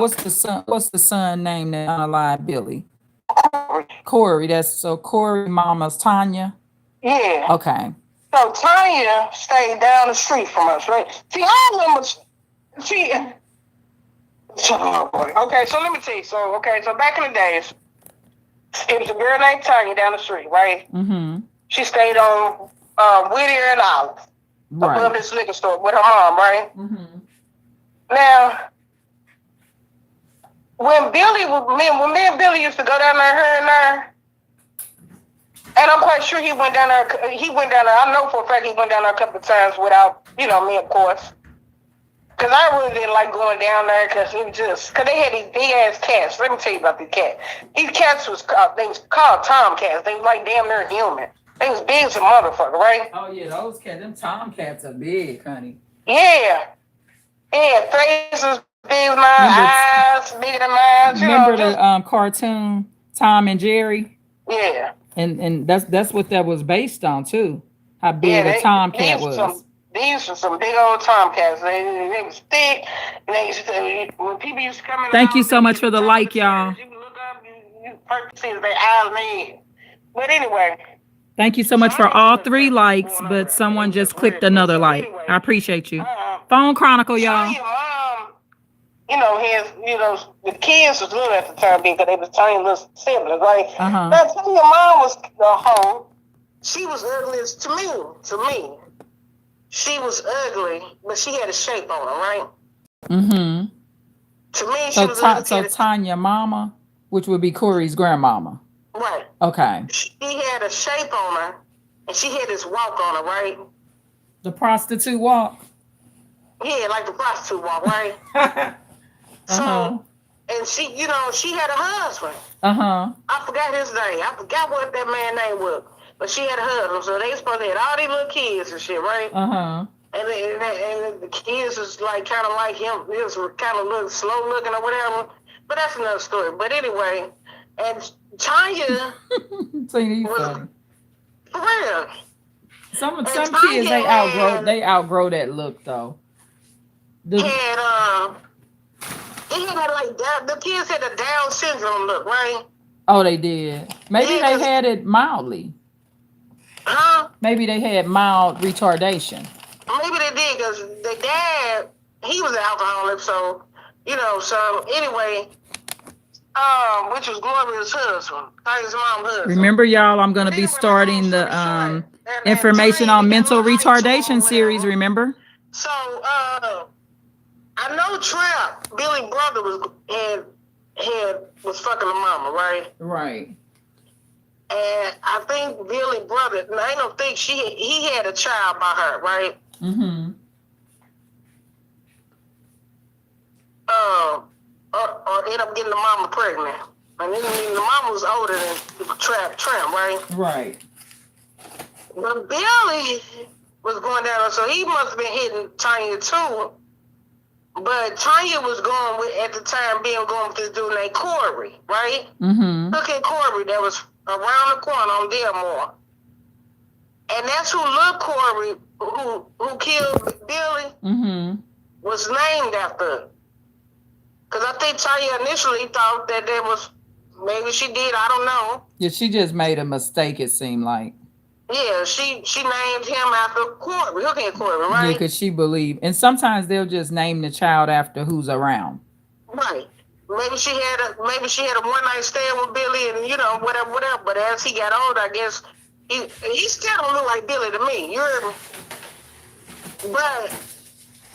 What's the son name that unalive Billy? Corey. Corey. That's so Corey mama's Tanya. Yeah. Okay. So Tanya stayed down the street from us, right? See, all of them was, oh boy. Okay, so let me tell you. So back in the days, it was a girl named Tanya down the street, right? Mm-hmm. She stayed on Whittier and Olive, above Right. this liquor store with her mom, right? Mm-hmm. Now, when me and Billy used to go down there, her and there, and I'm quite sure he went down there. I know for a fact he went down there a couple of times without, me, of course. Because I really didn't like going down there because they had these big ass cats. Let me tell you about these cats. These cats was called tomcats. They was like damn near human. They was big as a motherfucker, right? Oh yeah, those cats, them tomcats are big, honey. Yeah. Yeah, faces big as mine, eyes bigger than mine. Remember the cartoon Tom and Jerry? Yeah. And that's what that was based on too. how big a tomcat was. These were some big old tomcats. They was thick. And they used to, when people used to come in, thank you so much for the like, y'all. You look up, you first see their eyes and head. But anyway. Thank you so much for all 3 likes, but someone just clicked another like. I appreciate you. Phone Chronicle, y'all. Your mom, you know, the kids was little at the time because they was tiny little siblings, right? Uh-huh. Now, tell your mom was a hoe. She was ugly to me. She was ugly, but she had a shape on her, right? Mm-hmm. To me, she was ugly. So Tanya mama, which would be Corey's grandmama. Right. Okay. She had a shape on her, and she had this walk on her, right? The prostitute walk? Yeah, like the prostitute walk, right? So, and she, you know, she had a husband. I forgot his name. I forgot what that man's name was. But she had a husband, so they supposed to have all these little kids and shit, right? And the kids was like kind of like him. He was kind of look slow looking or whatever. But that's another story. But anyway, and Tanya so you was for real. Some kids they outgrow that look though. They had like the kids had a Down syndrome look, right? Oh, they did. Maybe they had it mildly. Huh? Maybe they had mild retardation. Maybe they did because the dad, he was an alcoholic, so you know. So anyway, which was Gloria's husband, his mom's husband. Remember, y'all, I'm gonna be starting the information on mental retardation series. Remember? So I know Trap, Billy brother was fucking the mama, right? Right. And I think Billy brother, I don't think he had a child by her, right? Or ended up getting the mama pregnant. And then the mama was older than Trap, right? Right. But Billy was going down, so he must have been hitting Tanya too. But Tanya was going with, at the time, going with this dude named Corey, right? Look at Corey that was around the corner on Delmore. And that's who little Corey, who killed Billy, was named after. Because I think Tanya initially thought that there was, maybe she did, I don't know. Yeah, she just made a mistake, it seemed like. Yeah, she named him after Corey. Look at Corey, right? Yeah, because she believed. And sometimes they'll just name the child after who's around. Right. Maybe she had a one night stand with Billy, and you know whatever. But as he got older, I guess he still don't look like Billy to me. You heard me? But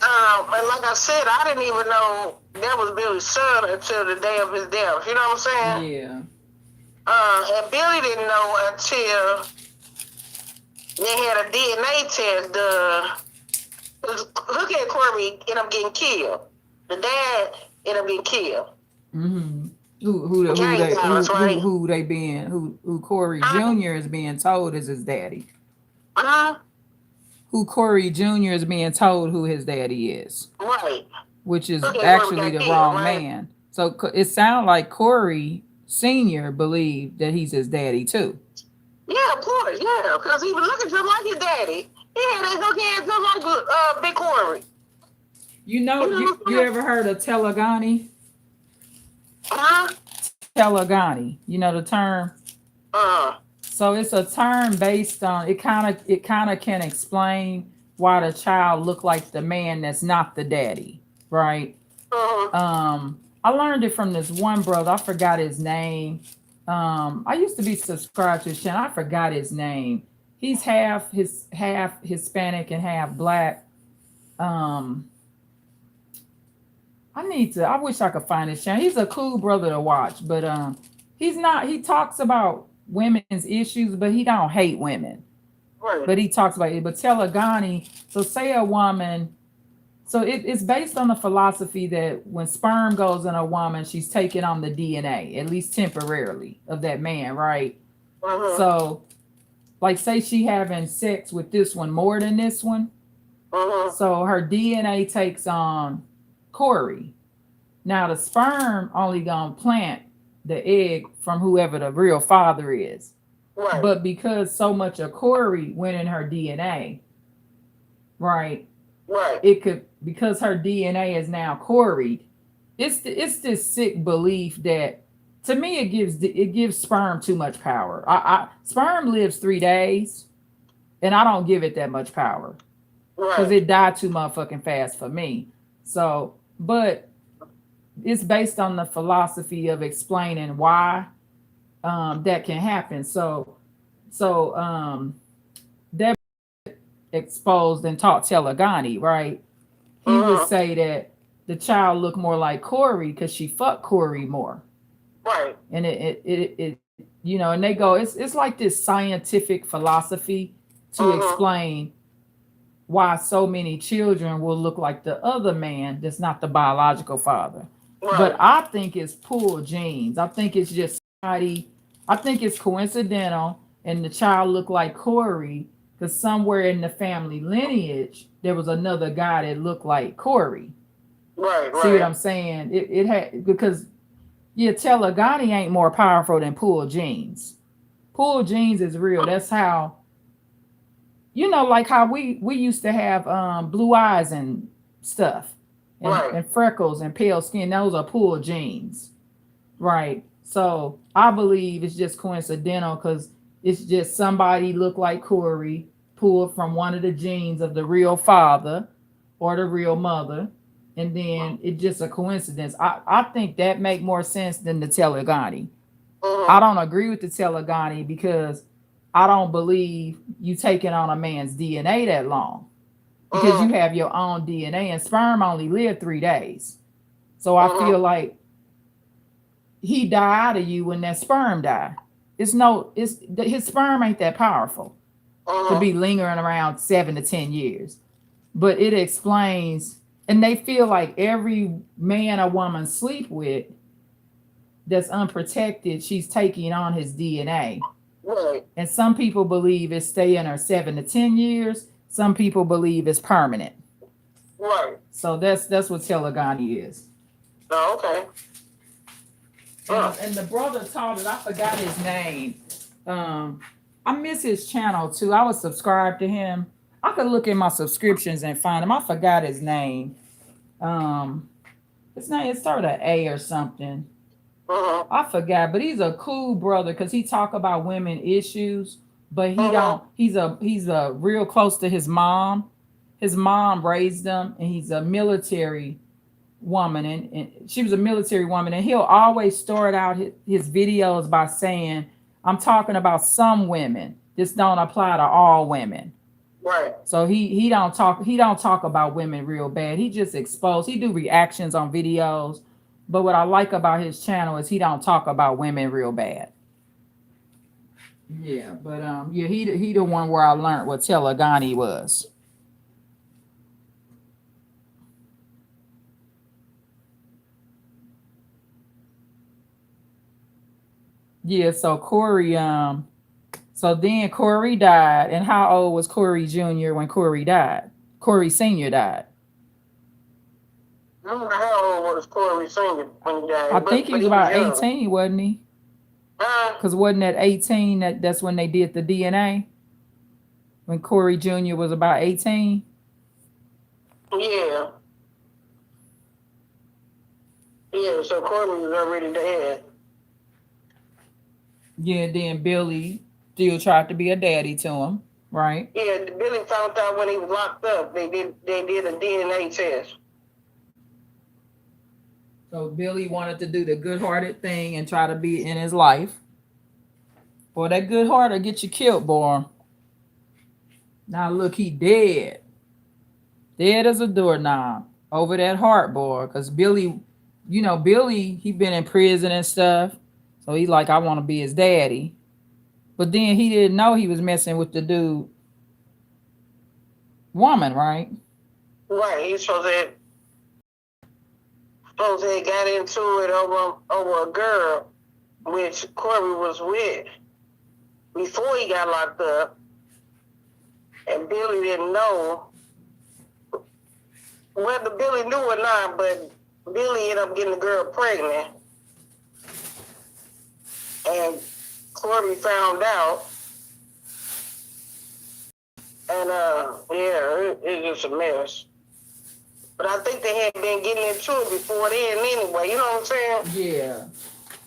and like I said, I didn't even know that was Billy's son until the day of his death. You know what I'm saying? Yeah. And Billy didn't know until they had a DNA test. Look at Corey end up getting killed. The dad ended up getting killed. Who Corey Jr. is being told is his daddy. Who Corey Jr. is being told who his daddy is. Right. Which is actually the wrong man. So it sounds like Corey Sr. believed that he's his daddy too. Yeah, of course, yeah, because he was looking just like his daddy. Yeah, they look at just like Big Corey. You know, you ever heard of telegani? Telegani. You know the term? So it's a term based on it kind of can explain why the child looked like the man that's not the daddy, right? I learned it from this one brother. I forgot his name. I used to be subscribed to his channel. I forgot his name. He's half Hispanic and half black. I wish I could find his channel. He's a cool brother to watch, but he talks about women's issues, but he don't hate women. Right. But he talks about it. But telegani, so say a woman, so it's based on the philosophy that when sperm goes in a woman, she's taking on the DNA, at least temporarily, of that man, right? So, like, say she having sex with this one more than this one. So her DNA takes on Corey. Now the sperm only gonna plant the egg from whoever the real father is. Right. But because so much of Corey went in her DNA, right? Right. It could, because her DNA is now Corey. It's this sick belief that, to me, it gives sperm too much power. Sperm lives 3 days, and I don't give it that much power because Right. it died too motherfucking fast for me. So, but it's based on the philosophy of explaining why that can happen. So that exposed and taught Telegani, right? He would say that the child looked more like Corey because she fucked Corey more. Right. And it you know, and they go, it's like this scientific philosophy to explain why so many children will look like the other man that's not the biological father. Right. But I think it's poor genes. I think it's just somebody, I think it's coincidental, and the child looked like Corey because somewhere in the family lineage there was another guy that looked like Corey. Right. See what I'm saying? It had, because yeah, Telegani ain't more powerful than pool genes. Pool genes is real. That's how, you know, like how we used to have blue eyes and stuff, and freckles and pale skin. Those are pool genes, right? So I believe it's just coincidental because it's just somebody looked like Corey, pulled from one of the genes of the real father or the real mother, and then it's just a coincidence. I think that make more sense than the Telegani. I don't agree with the Telegani because I don't believe you taking on a man's DNA that long, because you have your own DNA, and sperm only live 3 days. So I feel like he died out of you when that sperm died. His sperm ain't that powerful to be lingering around 7 to 10 years. But it explains, and they feel like every man or woman sleep with that's unprotected, she's taking on his DNA. Right. And some people believe it's staying her 7 to 10 years. Some people believe it's permanent. Right. So that's what Telegani is. Oh, okay. And the brother taught it. I forgot his name. I miss his channel too. I was subscribed to him. I could look in my subscriptions and find him. I forgot his name. His name, it started with A or something. I forgot, but he's a cool brother because he talk about women issues, but he don't. He's a real close to his mom. His mom raised him, and he's a military woman, and she was a military woman, and he'll always start out his videos by saying, "I'm talking about some women. This don't apply to all women." Right. So he don't talk about women real bad. He just exposed. He do reactions on videos. But what I like about his channel is he don't talk about women real bad. Yeah, but yeah, he the one where I learned what Telegani was. Yeah, so Corey, so then Corey died, and how old was Corey Jr. when Corey died? Corey Sr. died. I don't know how old was Corey Sr. when he died. I think he was about 18, wasn't he? Because wasn't that 18? That's when they did the DNA? When Corey Jr. was about 18? Yeah. Yeah, so Corey was already dead. Yeah, then Billy still tried to be a daddy to him, right? Yeah, Billy found out when he was locked up. They did a DNA test. So Billy wanted to do the good-hearted thing and try to be in his life. Boy, that good heart will get you killed, boy. Now look, he dead. Dead as a doorknob over that heart, boy. Because Billy, you know, Billy, he been in prison and stuff. So he's like, I want to be his daddy. But then he didn't know he was messing with the dude woman, right? Right. He supposed to got into it over a girl, which Corey was with before he got locked up. And Billy didn't know whether Billy knew or not, but Billy ended up getting the girl pregnant. And Corey found out. And yeah, it's just a mess. But I think they had been getting into it before then anyway. You know what I'm saying? Yeah.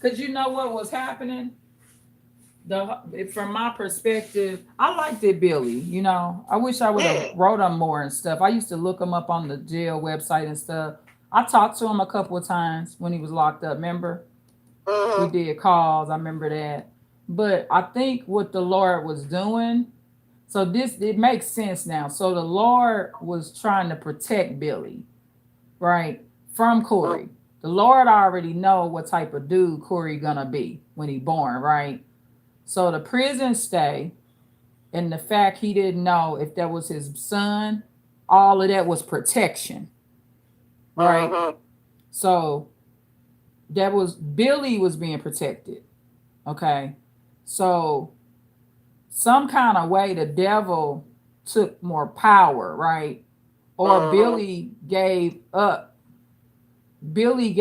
Because you know what was happening? From my perspective, I liked it, Billy. You know, I wish I would have wrote him more and stuff. I used to look him up on the jail website and stuff. I talked to him a couple of times when he was locked up. Remember? We did calls. I remember that. But I think what the Lord was doing, so it makes sense now. So the Lord was trying to protect Billy, right, from Corey. The Lord already know what type of dude Corey gonna be when he born, right? So the prison stay and the fact he didn't know if that was his son, all of that was protection, right? So that was Billy was being protected, okay? So some kind of way the devil took more power, right? Or Billy gave up. Billy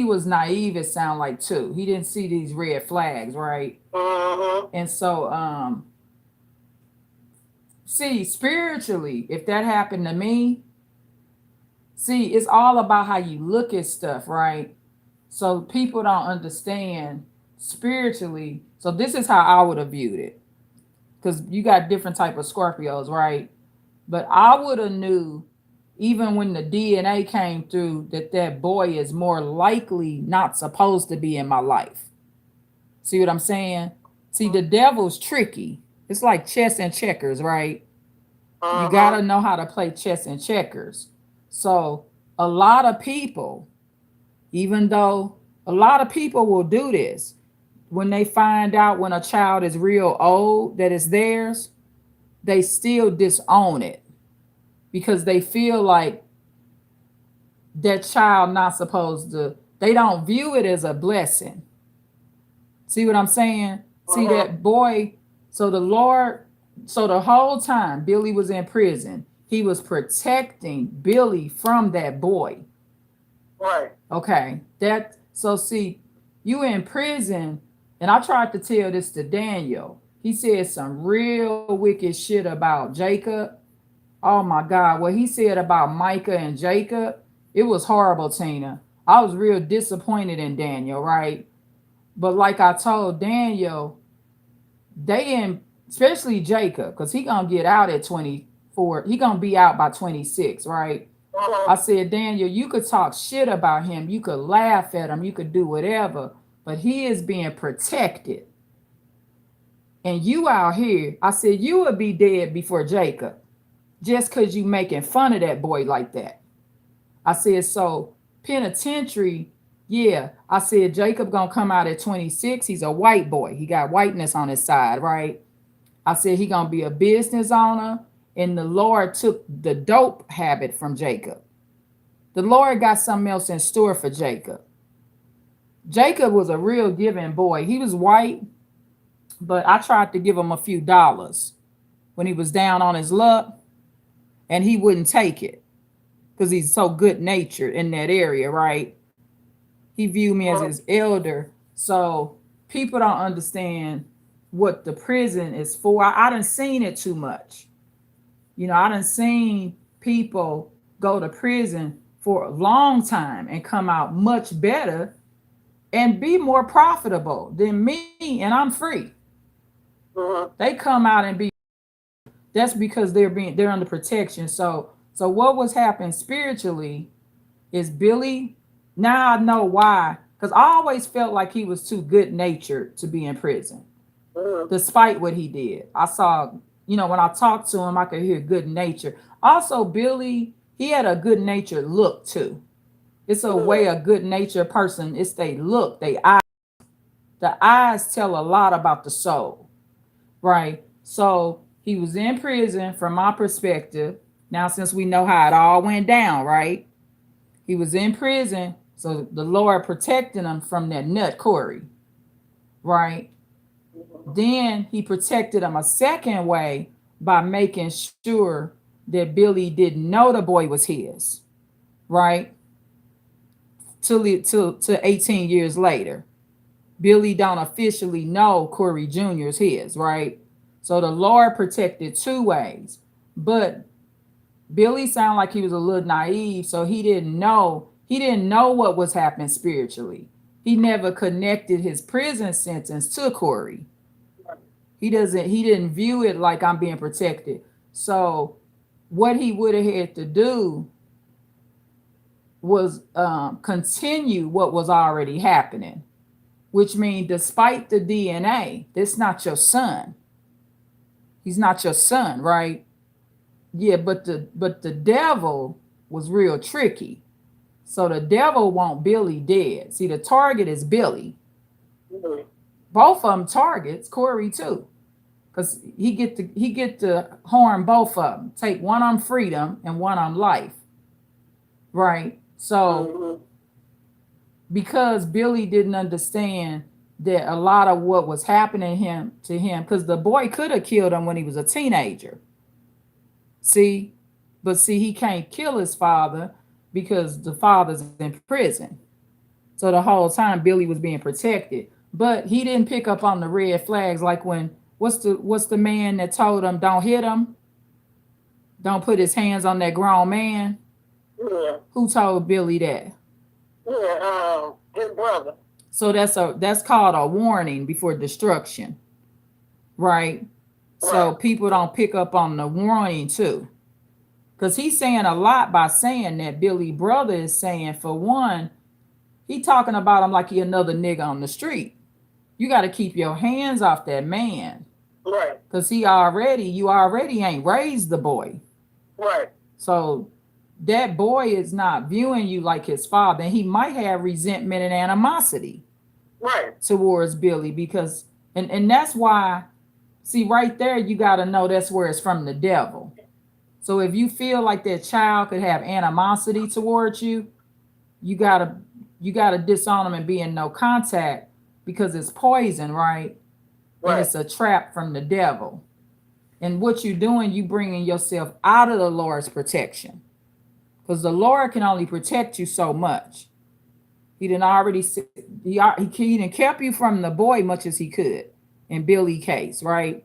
was naive, it sounded like, too. He didn't see these red flags, right? And so see, spiritually, if that happened to me, see, it's all about how you look at stuff, right? So people don't understand spiritually. So this is how I would have viewed it. Because you got different type of Scorpios, right? But I would have knew, even when the DNA came through, that boy is more likely not supposed to be in my life. See what I'm saying? See, the devil's tricky. It's like chess and checkers, right? You got to know how to play chess and checkers. So a lot of people, even though a lot of people will do this, when they find out when a child is real old that it's theirs, they still disown it because they feel like that child not supposed to, they don't view it as a blessing. See what I'm saying? See that boy, so the whole time Billy was in prison, he was protecting Billy from that boy. Right. Okay. So see, you in prison, and I tried to tell this to Daniel. He said some real wicked shit about Jacob. Oh my God. What he said about Micah and Jacob, it was horrible, Tina. I was real disappointed in Daniel, right? But like I told Daniel, especially Jacob, because he gonna get out at 24. He gonna be out by 26, right? I said, Daniel, you could talk shit about him. You could laugh at him. You could do whatever. But he is being protected. And you out here, I said, you would be dead before Jacob. Just because you making fun of that boy like that. I said, so penitentiary, yeah. I said, Jacob gonna come out at 26. He's a white boy. He got whiteness on his side, right? I said, he gonna be a business owner. And the Lord took the dope habit from Jacob. The Lord got something else in store for Jacob. Jacob was a real giving boy. He was white, but I tried to give him a few dollars when he was down on his luck, and he wouldn't take it because he's so good natured in that area, right? He viewed me as his elder. So people don't understand what the prison is for. I done seen it too much. You know, I done seen people go to prison for a long time and come out much better and be more profitable than me, and I'm free. They come out and be, that's because they're under protection. So what was happening spiritually is Billy, now I know why, because I always felt like he was too good natured to be in prison, despite what he did. I saw, you know, when I talked to him, I could hear good nature. Also, Billy, he had a good natured look too. It's a way a good natured person, it's they look, they eyes. The eyes tell a lot about the soul, right? So he was in prison from my perspective. Now, since we know how it all went down, right? He was in prison, so the Lord protected him from that nut Corey, right? Then he protected him a second way by making sure that Billy didn't know the boy was his, right? Till 18 years later. Billy don't officially know Corey Jr. is his, right? So the Lord protected two ways. But Billy sounded like he was a little naive, so he didn't know. He didn't know what was happening spiritually. He never connected his prison sentence to Corey. He didn't view it like I'm being protected. So what he would have had to do was continue what was already happening, which means despite the DNA, that's not your son. He's not your son, right? Yeah, but the devil was real tricky. So the devil want Billy dead. See, the target is Billy. Both of them targets Corey too, because he get to harm both of them. Take one on freedom and one on life, right? So because Billy didn't understand that a lot of what was happening to him, because the boy could have killed him when he was a teenager. See, but see, he can't kill his father because the father's in prison. So the whole time Billy was being protected, but he didn't pick up on the red flags. Like when what's the man that told him don't hit him, don't put his hands on that grown man? Yeah. Who told Billy that? Yeah, his brother. So that's called a warning before destruction, right? So people don't pick up on the warning too. Because he's saying a lot by saying that. Billy brother is saying, for one, he talking about him like he another nigga on the street. You got to keep your hands off that man. Right. Because you already ain't raised the boy. Right. So that boy is not viewing you like his father. And he might have resentment and animosity. Right. Towards Billy because, and that's why, see right there, you got to know that's where it's from the devil. So if you feel like that child could have animosity towards you, you gotta disown them and be in no contact because it's poison, right? And it's a trap from the devil. And what you're doing, you bringing yourself out of the Lord's protection, because the Lord can only protect you so much. He done kept you from the boy much as he could in Billy's case, right?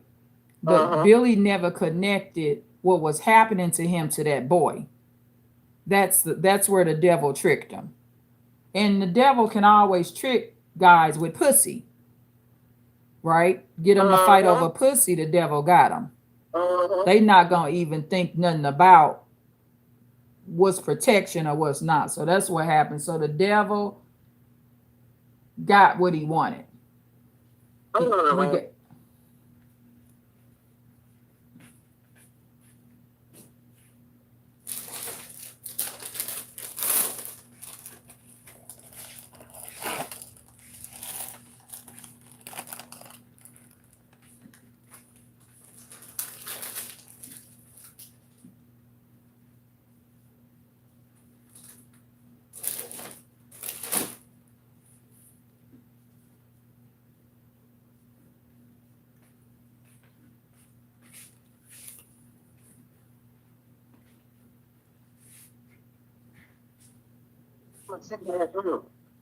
But Billy never connected what was happening to him to that boy. That's where the devil tricked him. And the devil can always trick guys with pussy, right? Get them to fight over pussy, the devil got them. They not gonna even think nothing about what's protection or what's not. So that's what happened. So the devil got what he wanted.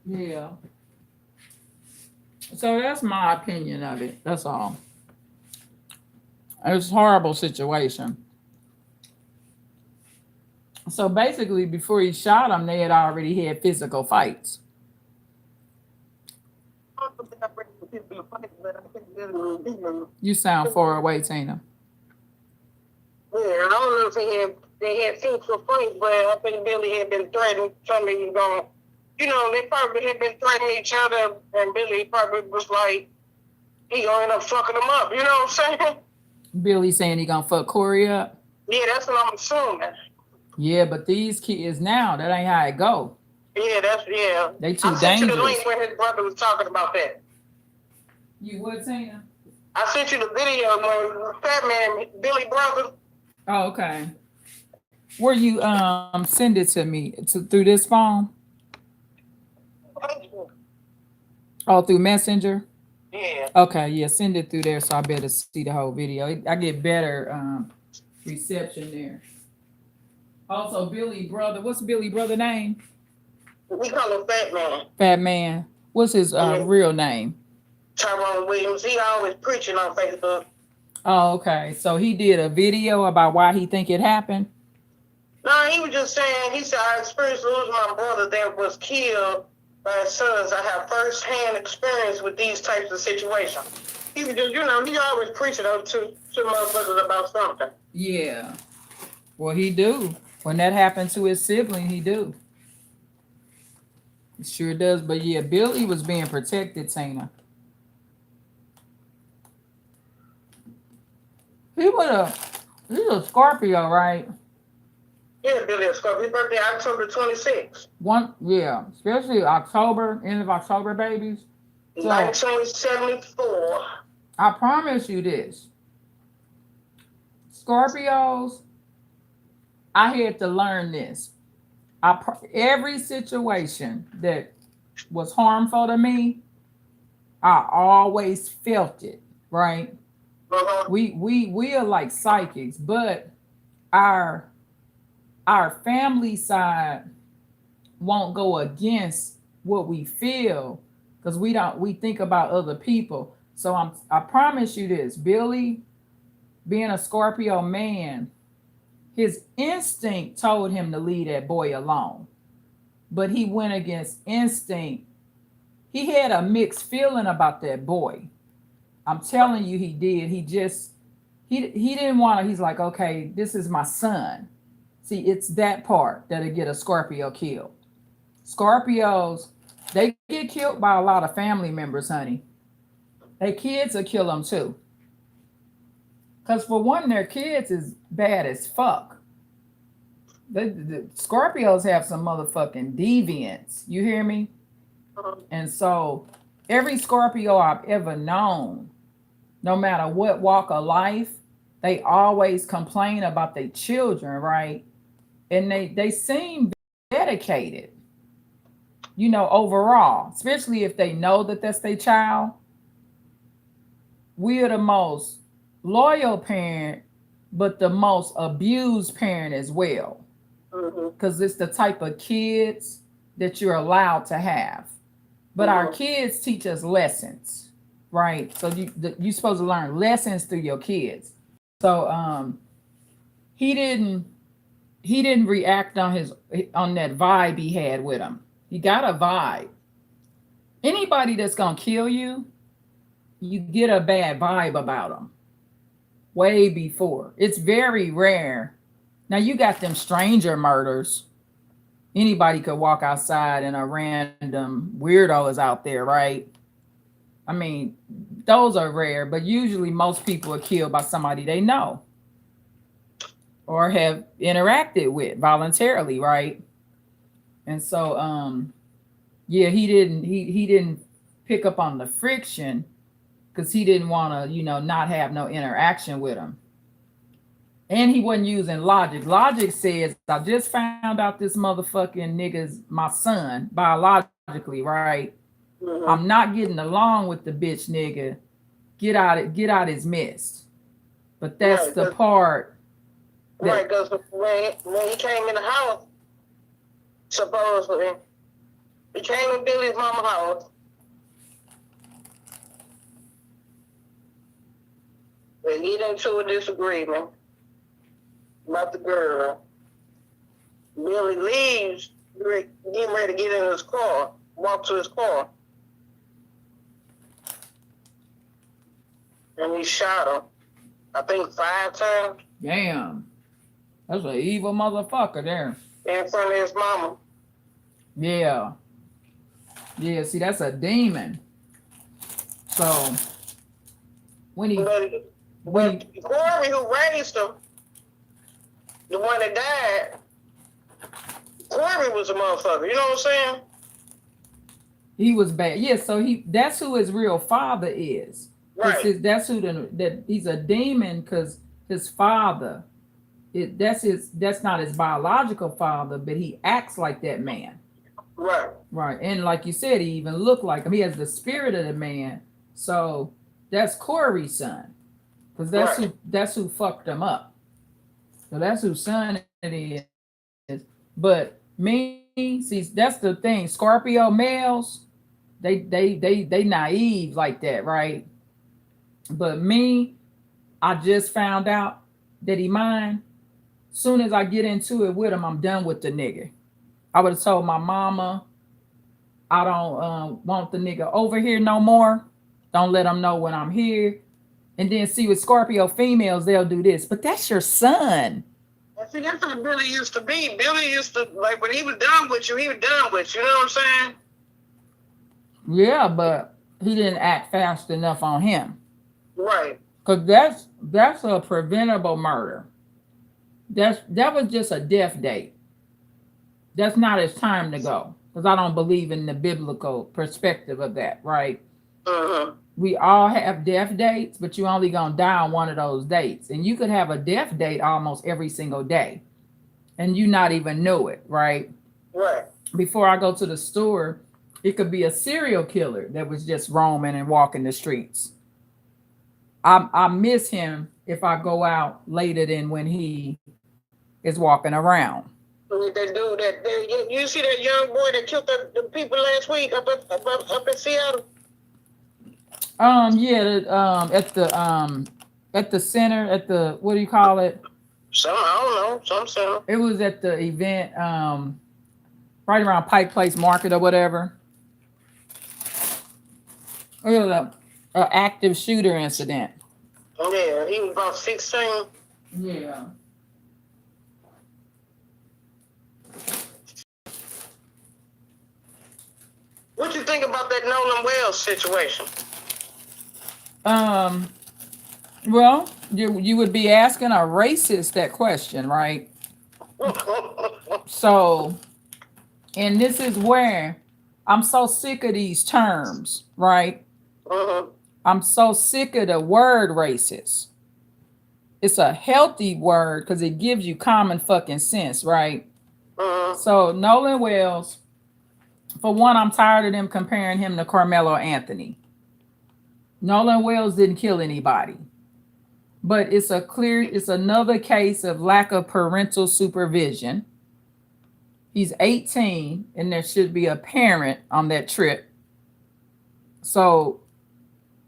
Yeah. So that's my opinion of it. That's all. It's a horrible situation. So basically, before he shot him, they had already had physical fights. You sound far away, Tina. Yeah, I don't know if they had physical fights, but I think Billy had been threatened. Somebody was going, they probably had been threatening each other, and Billy probably was like, he gonna end up fucking them up. You know what I'm saying? Billy saying he gonna fuck Corey up? Yeah, that's what I'm assuming. Yeah, but these kids now, that ain't how it go. Yeah, they too dangerous. I sent you the link where his brother was talking about that. You what, Tina? I sent you the video where Fat Man, Billy brother. Oh, okay. Where you send it to me through this phone? Oh, through Messenger? Yeah. Okay, yeah, send it through there so I better see the whole video. I get better reception there. Also, Billy brother, what's Billy brother name? We call him Fat Man. Fat Man. What's his real name? Tyrone Williams. He always preaching on Facebook. Oh, okay. So he did a video about why he think it happened. No, he was just saying. He said, "I experienced losing my brother that was killed by his sons. I have first-hand experience with these types of situations." He was just, he always preaching to motherfuckers about something. Yeah. Well, he do. When that happened to his sibling, he do. It sure does. But yeah, Billy was being protected, Tina. He's a Scorpio, right? Yeah, Billy a Scorpio. His birthday October 26th. Especially October, end of October babies. So, 1974. I promise you this. Scorpios, I had to learn this. Every situation that was harmful to me, I always felt it, right? Uh-huh. We are like psychics, but our family side won't go against what we feel because we think about other people. So I promise you this, Billy, being a Scorpio man, his instinct told him to leave that boy alone. But he went against instinct. He had a mixed feeling about that boy. I'm telling you he did. He didn't want to, he's like, okay, this is my son. See, it's that part that'll get a Scorpio killed. Scorpios, they get killed by a lot of family members, honey. Their kids will kill them too. Because for one, their kids is bad as fuck. The Scorpios have some motherfucking deviants. You hear me? And so every Scorpio I've ever known, no matter what walk of life, they always complain about their children, right? And they seem dedicated, overall, especially if they know that that's their child. We are the most loyal parent, but the most abused parent as well. Because it's the type of kids that you're allowed to have. But our kids teach us lessons, right? So you're supposed to learn lessons through your kids. So he didn't react on that vibe he had with him. He got a vibe. Anybody that's gonna kill you, you get a bad vibe about them way before. It's very rare. Now you got them stranger murders. Anybody could walk outside and a random weirdo is out there, right? I mean, those are rare, but usually most people are killed by somebody they know or have interacted with voluntarily, right? And so he didn't pick up on the friction because he didn't want to, not have no interaction with him. And he wasn't using logic. Logic says, I just found out this motherfucking nigga's my son biologically, right? I'm not getting along with the bitch nigga. Get out his midst. But that's the part. Right, because when he came in the house, supposedly, he came in Billy's mama's house. They get into a disagreement about the girl. Billy leaves, getting ready to get in his car, walk to his car. And he shot him, I think 5 times. Damn. That's an evil motherfucker there. In front of his mama. Yeah. Yeah, see, that's a demon. So, Corey, who raised him, the one that died, Corey was a motherfucker. You know what I'm saying? He was bad. Yeah, so that's who his real father is. Right. That's who that he's a demon because his father, that's not his biological father, but he acts like that man. Right. Right. And like you said, he even looked like him. He has the spirit of the man. So that's Corey's son. Because that's who fucked him up. So that's whose son it is. But see, that's the thing. Scorpio males, they naive like that, right? But me, I just found out that he mine. Soon as I get into it with him, I'm done with the nigga. I would have told my mama, I don't want the nigga over here no more. Don't let him know when I'm here. And then see with Scorpio females, they'll do this. But that's your son. See, that's how Billy used to be. Billy used to, like, when he was done with you, he was done with you. You know what I'm saying? Yeah, but he didn't act fast enough on him. Right. Because that's a preventable murder. That was just a death date. That's not his time to go. Because I don't believe in the biblical perspective of that, right? We all have death dates, but you only gonna die on one of those dates. And you could have a death date almost every single day. And you not even know it, right? Right. Before I go to the store, it could be a serial killer that was just roaming and walking the streets. I miss him if I go out later than when he is walking around. That dude, you see that young boy that killed the people last week up in Seattle? Yeah, at the center, at the, what do you call it? I don't know, some center. It was at the event, right around Pike Place Market or whatever. It was a active shooter incident. Yeah, he was about 16. Yeah. What you think about that Nolan Wells situation? Well, you would be asking a racist that question, right? So, and this is where I'm so sick of these terms, right? I'm so sick of the word racist. It's a healthy word because it gives you common fucking sense, right? So Nolan Wells, for one, I'm tired of them comparing him to Carmelo Anthony. Nolan Wells didn't kill anybody. But it's another case of lack of parental supervision. He's 18 and there should be a parent on that trip. So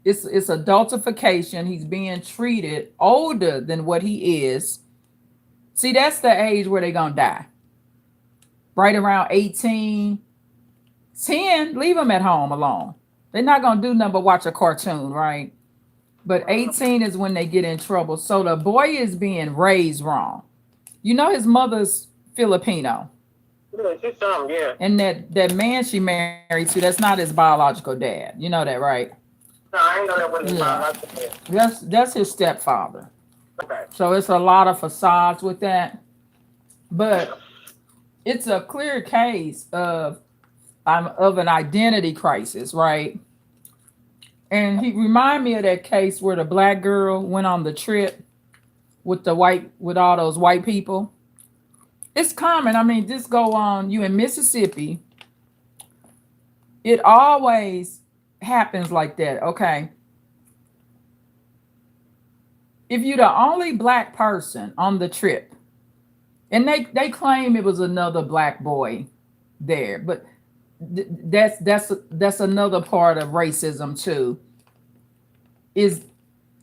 it's adultification. He's being treated older than what he is. See, that's the age where they're gonna die. Right around 18, 10, leave them at home alone. They're not gonna do nothing but watch a cartoon, right? But 18 is when they get in trouble. So the boy is being raised wrong. You know his mother's Filipino. Yeah, she's something, yeah. And that man she married to, that's not his biological dad. You know that, right? No, I ain't know that was his biological dad. That's his stepfather. Okay. So it's a lot of facades with that. But it's a clear case of an identity crisis, right? And he reminded me of that case where the black girl went on the trip with all those white people. It's common. I mean, just go on. You in Mississippi. It always happens like that. Okay. If you're the only black person on the trip, and they claim it was another black boy there, but that's another part of racism too. Is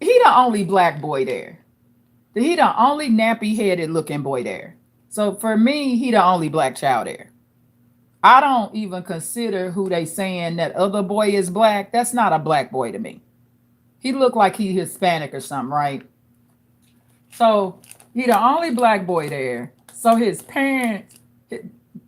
he the only black boy there? He the only nappy-headed looking boy there? So for me, he the only black child there. I don't even consider who they saying that other boy is black. That's not a black boy to me. He looked like he Hispanic or something, right? So he the only black boy there. So his parents,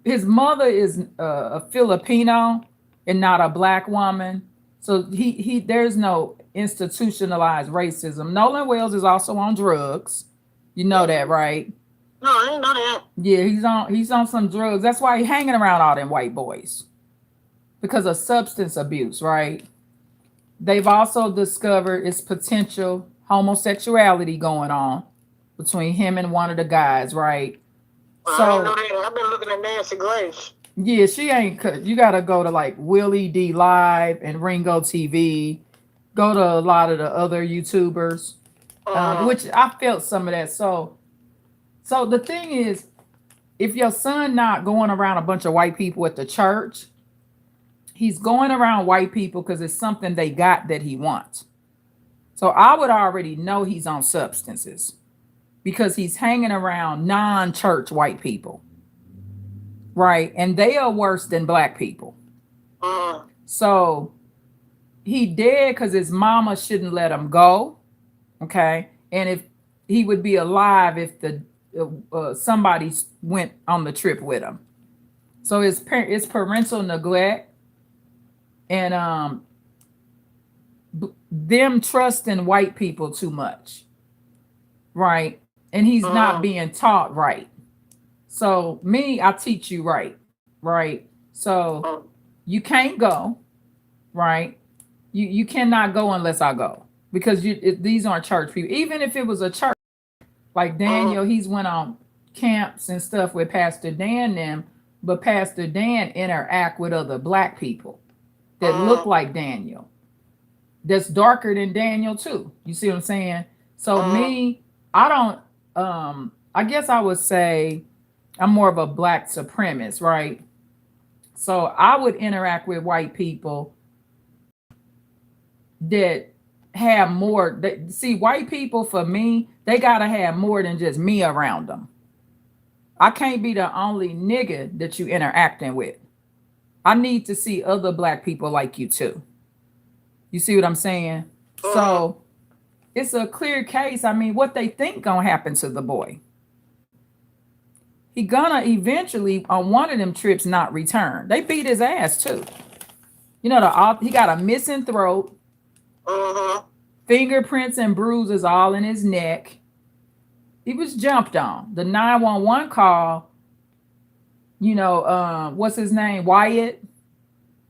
his mother is a Filipino and not a black woman. So he there's no institutionalized racism. Nolan Wells is also on drugs. You know that, right? No, I didn't know that. Yeah, he's on some drugs. That's why he's hanging around all them white boys. Because of substance abuse, right? They've also discovered its potential homosexuality going on between him and one of the guys, right? So I didn't know that. I've been looking at Nancy Grace. Yeah, she ain't. You gotta go to like Willie D Live and Ringo TV. Go to a lot of the other YouTubers, which I felt some of that. So the thing is, if your son not going around a bunch of white people at the church, he's going around white people because it's something they got that he wants. So I would already know he's on substances because he's hanging around non-church white people, right? And they are worse than black people. So he dead because his mama shouldn't let him go, okay? And if he would be alive if the somebody went on the trip with him. So it's parental neglect and them trusting white people too much, right? And he's not being taught right. So me, I teach you right, right? So you can't go, right? You cannot go unless I go because these aren't church people. Even if it was a church, like Daniel, he's went on camps and stuff with Pastor Dan them, but Pastor Dan interact with other black people that look like Daniel, that's darker than Daniel too. You see what I'm saying? So me, I don't, I guess I would say I'm more of a black supremacist, right? So I would interact with white people that have more. See, white people for me, they gotta have more than just me around them. I can't be the only nigga that you interacting with. I need to see other black people like you too. You see what I'm saying? So it's a clear case. I mean, what they think gonna happen to the boy? He gonna eventually on one of them trips not return. They beat his ass too. You know, he got a missing throat, fingerprints and bruises all in his neck. He was jumped on. The 911 call, you know, what's his name? Wyatt.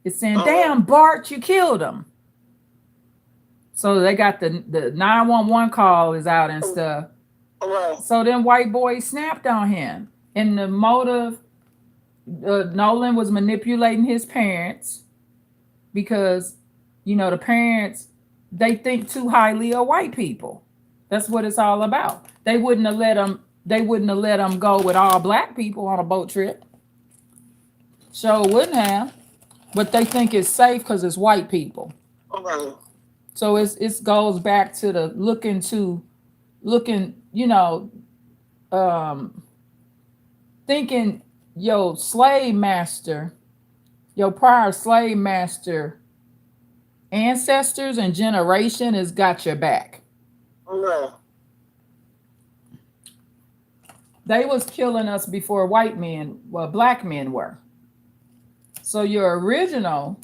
It's saying, damn, Bart, you killed him. So they got the 911 call is out and stuff. So then white boy snapped on him. And the motive, Nolan was manipulating his parents because, you know, the parents, they think too highly of white people. That's what it's all about. They wouldn't have let him go with all black people on a boat trip. Sure wouldn't have. But they think it's safe because it's white people. So it goes back to the looking, you know, thinking your slave master, your prior slave master ancestors and generation has got your back. They was killing us before black men were. So your original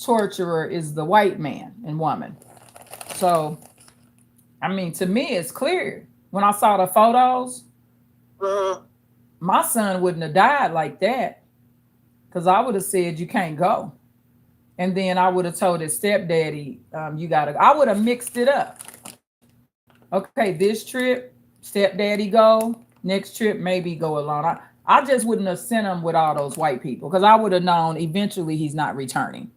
torturer is the white man and woman. So, I mean, to me, it's clear. When I saw the photos, my son wouldn't have died like that because I would have said, you can't go. And then I would have told his stepdaddy, you got to, I would have mixed it up. Okay, this trip, stepdaddy go. Next trip, maybe go alone. I just wouldn't have sent him with all those white people because I would have known eventually he's not returning.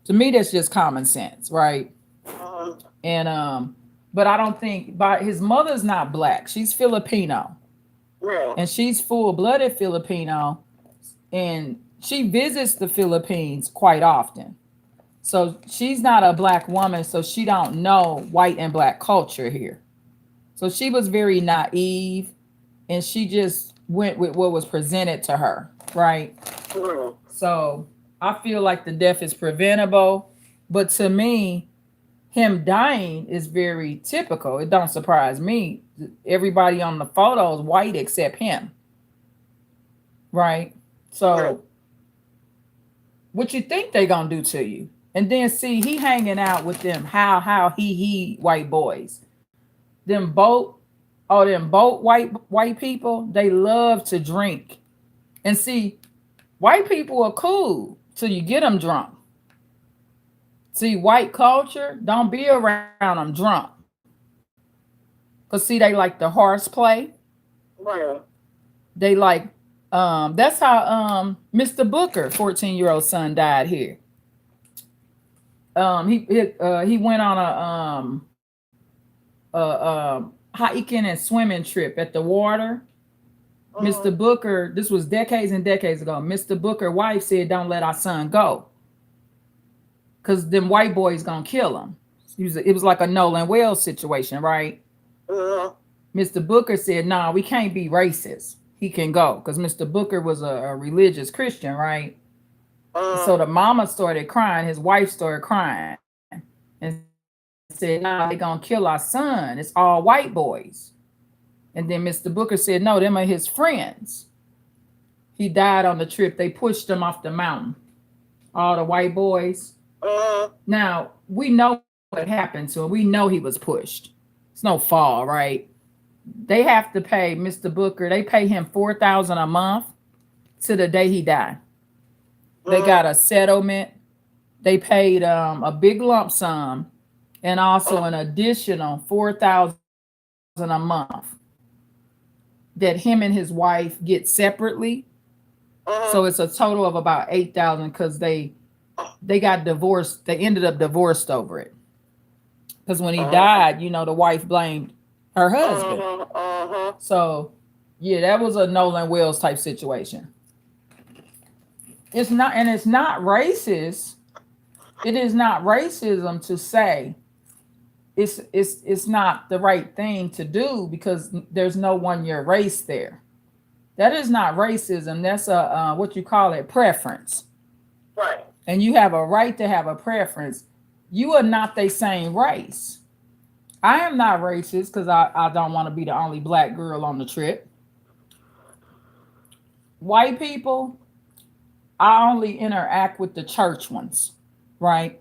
To me, that's just common sense, right? And but I don't think his mother's not black. She's Filipino. And she's full-blooded Filipino. And she visits the Philippines quite often. So she's not a black woman, so she don't know white and black culture here. So she was very naive and she just went with what was presented to her, right? So I feel like the death is preventable, but to me, him dying is very typical. It don't surprise me. Everybody on the photo is white except him, right? So what you think they gonna do to you? And then see, he hanging out with them, how he white boys. Them boat white people, they love to drink. And see, white people are cool till you get them drunk. See, white culture, don't be around them drunk. Because see, they like the horseplay. They like, that's how Mr. Booker, 14-year-old son, died here. He went on a hiking and swimming trip at the water, Mr. Booker, this was decades and decades ago. Mr. Booker wife said, "Don't let our son go, cause them white boys gonna kill him." It was like a Nolan Wells situation, right? Mr. Booker said, "Nah, we can't be racist. He can go," because Mr. Booker was a religious Christian, right? So the mama started crying. His wife started crying and said, "Nah, they gonna kill our son. It's all white boys." And then Mr. Booker said, "No, them are his friends." He died on the trip. They pushed him off the mountain. All the white boys. Now, we know what happened to him. We know he was pushed. It's no fall, right? They have to pay Mr. Booker. They pay him $4,000 a month to the day he died. They got a settlement. They paid a big lump sum and also an additional $4,000 a month that him and his wife get separately. So it's a total of about $8,000 because they got divorced. They ended up divorced over it. Because when he died, you know, the wife blamed her husband. So yeah, that was a Nolan Wells type situation. It's not racist. It is not racism to say it's not the right thing to do because there's no one-year race there. That is not racism. That's a what you call it, preference. Right. And you have a right to have a preference. You are not the same race. I am not racist because I don't want to be the only black girl on the trip. White people, I only interact with the church ones, right?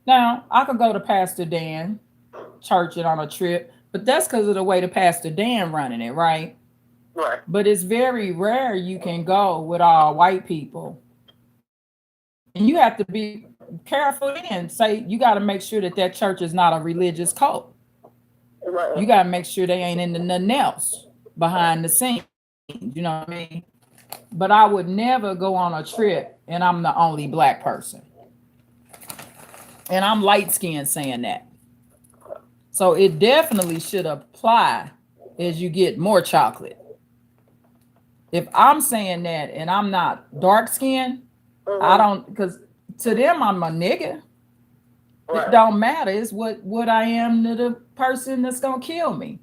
Now, I could go to Pastor Dan, church it on a trip, but that's because of the way the Pastor Dan running it, right? Right. But it's very rare you can go with all white people. And you have to be careful and say you got to make sure that church is not a religious cult. Right. You got to make sure they ain't into nothing else behind the scenes. You know what I mean? But I would never go on a trip and I'm the only black person. And I'm light skinned saying that. So it definitely should apply as you get more chocolate. If I'm saying that and I'm not dark skinned, I don't, because to them I'm a nigga. Right. It don't matter. It's what I am to the person that's gonna kill me.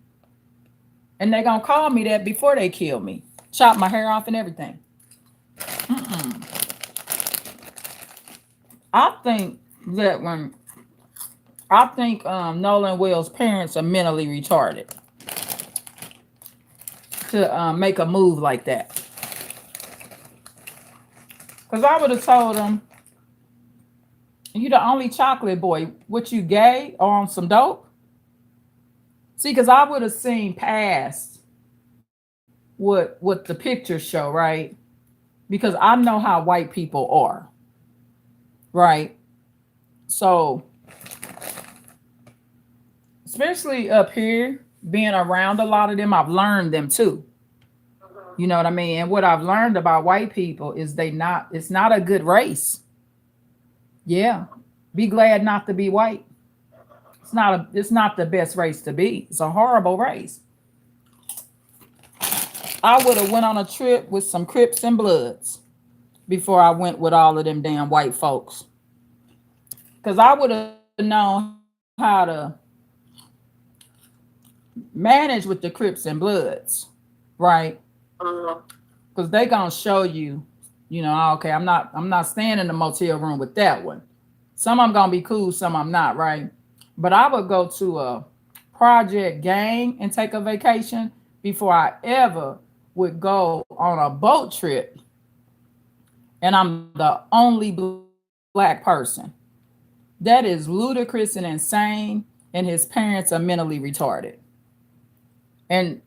And they're gonna call me that before they kill me. Chop my hair off and everything. I think that Nolan Wells' parents are mentally retarded to make a move like that. Because I would have told him, "You the only chocolate boy. What, you gay or on some dope?" See, because I would have seen past what the pictures show, right? Because I know how white people are, right? So, especially up here, being around a lot of them, I've learned them too. You know what I mean? And what I've learned about white people is it's not a good race. Yeah. Be glad not to be white. It's not the best race to be. It's a horrible race. I would have went on a trip with some Crips and Bloods before I went with all of them damn white folks. Because I would have known how to manage with the Crips and Bloods, right? Because they gonna show you, you know, okay, I'm not staying in the motel room with that one. Some of them gonna be cool, some I'm not, right? But I would go to a Project Gang and take a vacation before I ever would go on a boat trip. And I'm the only black person. That is ludicrous and insane. And his parents are mentally retarded. And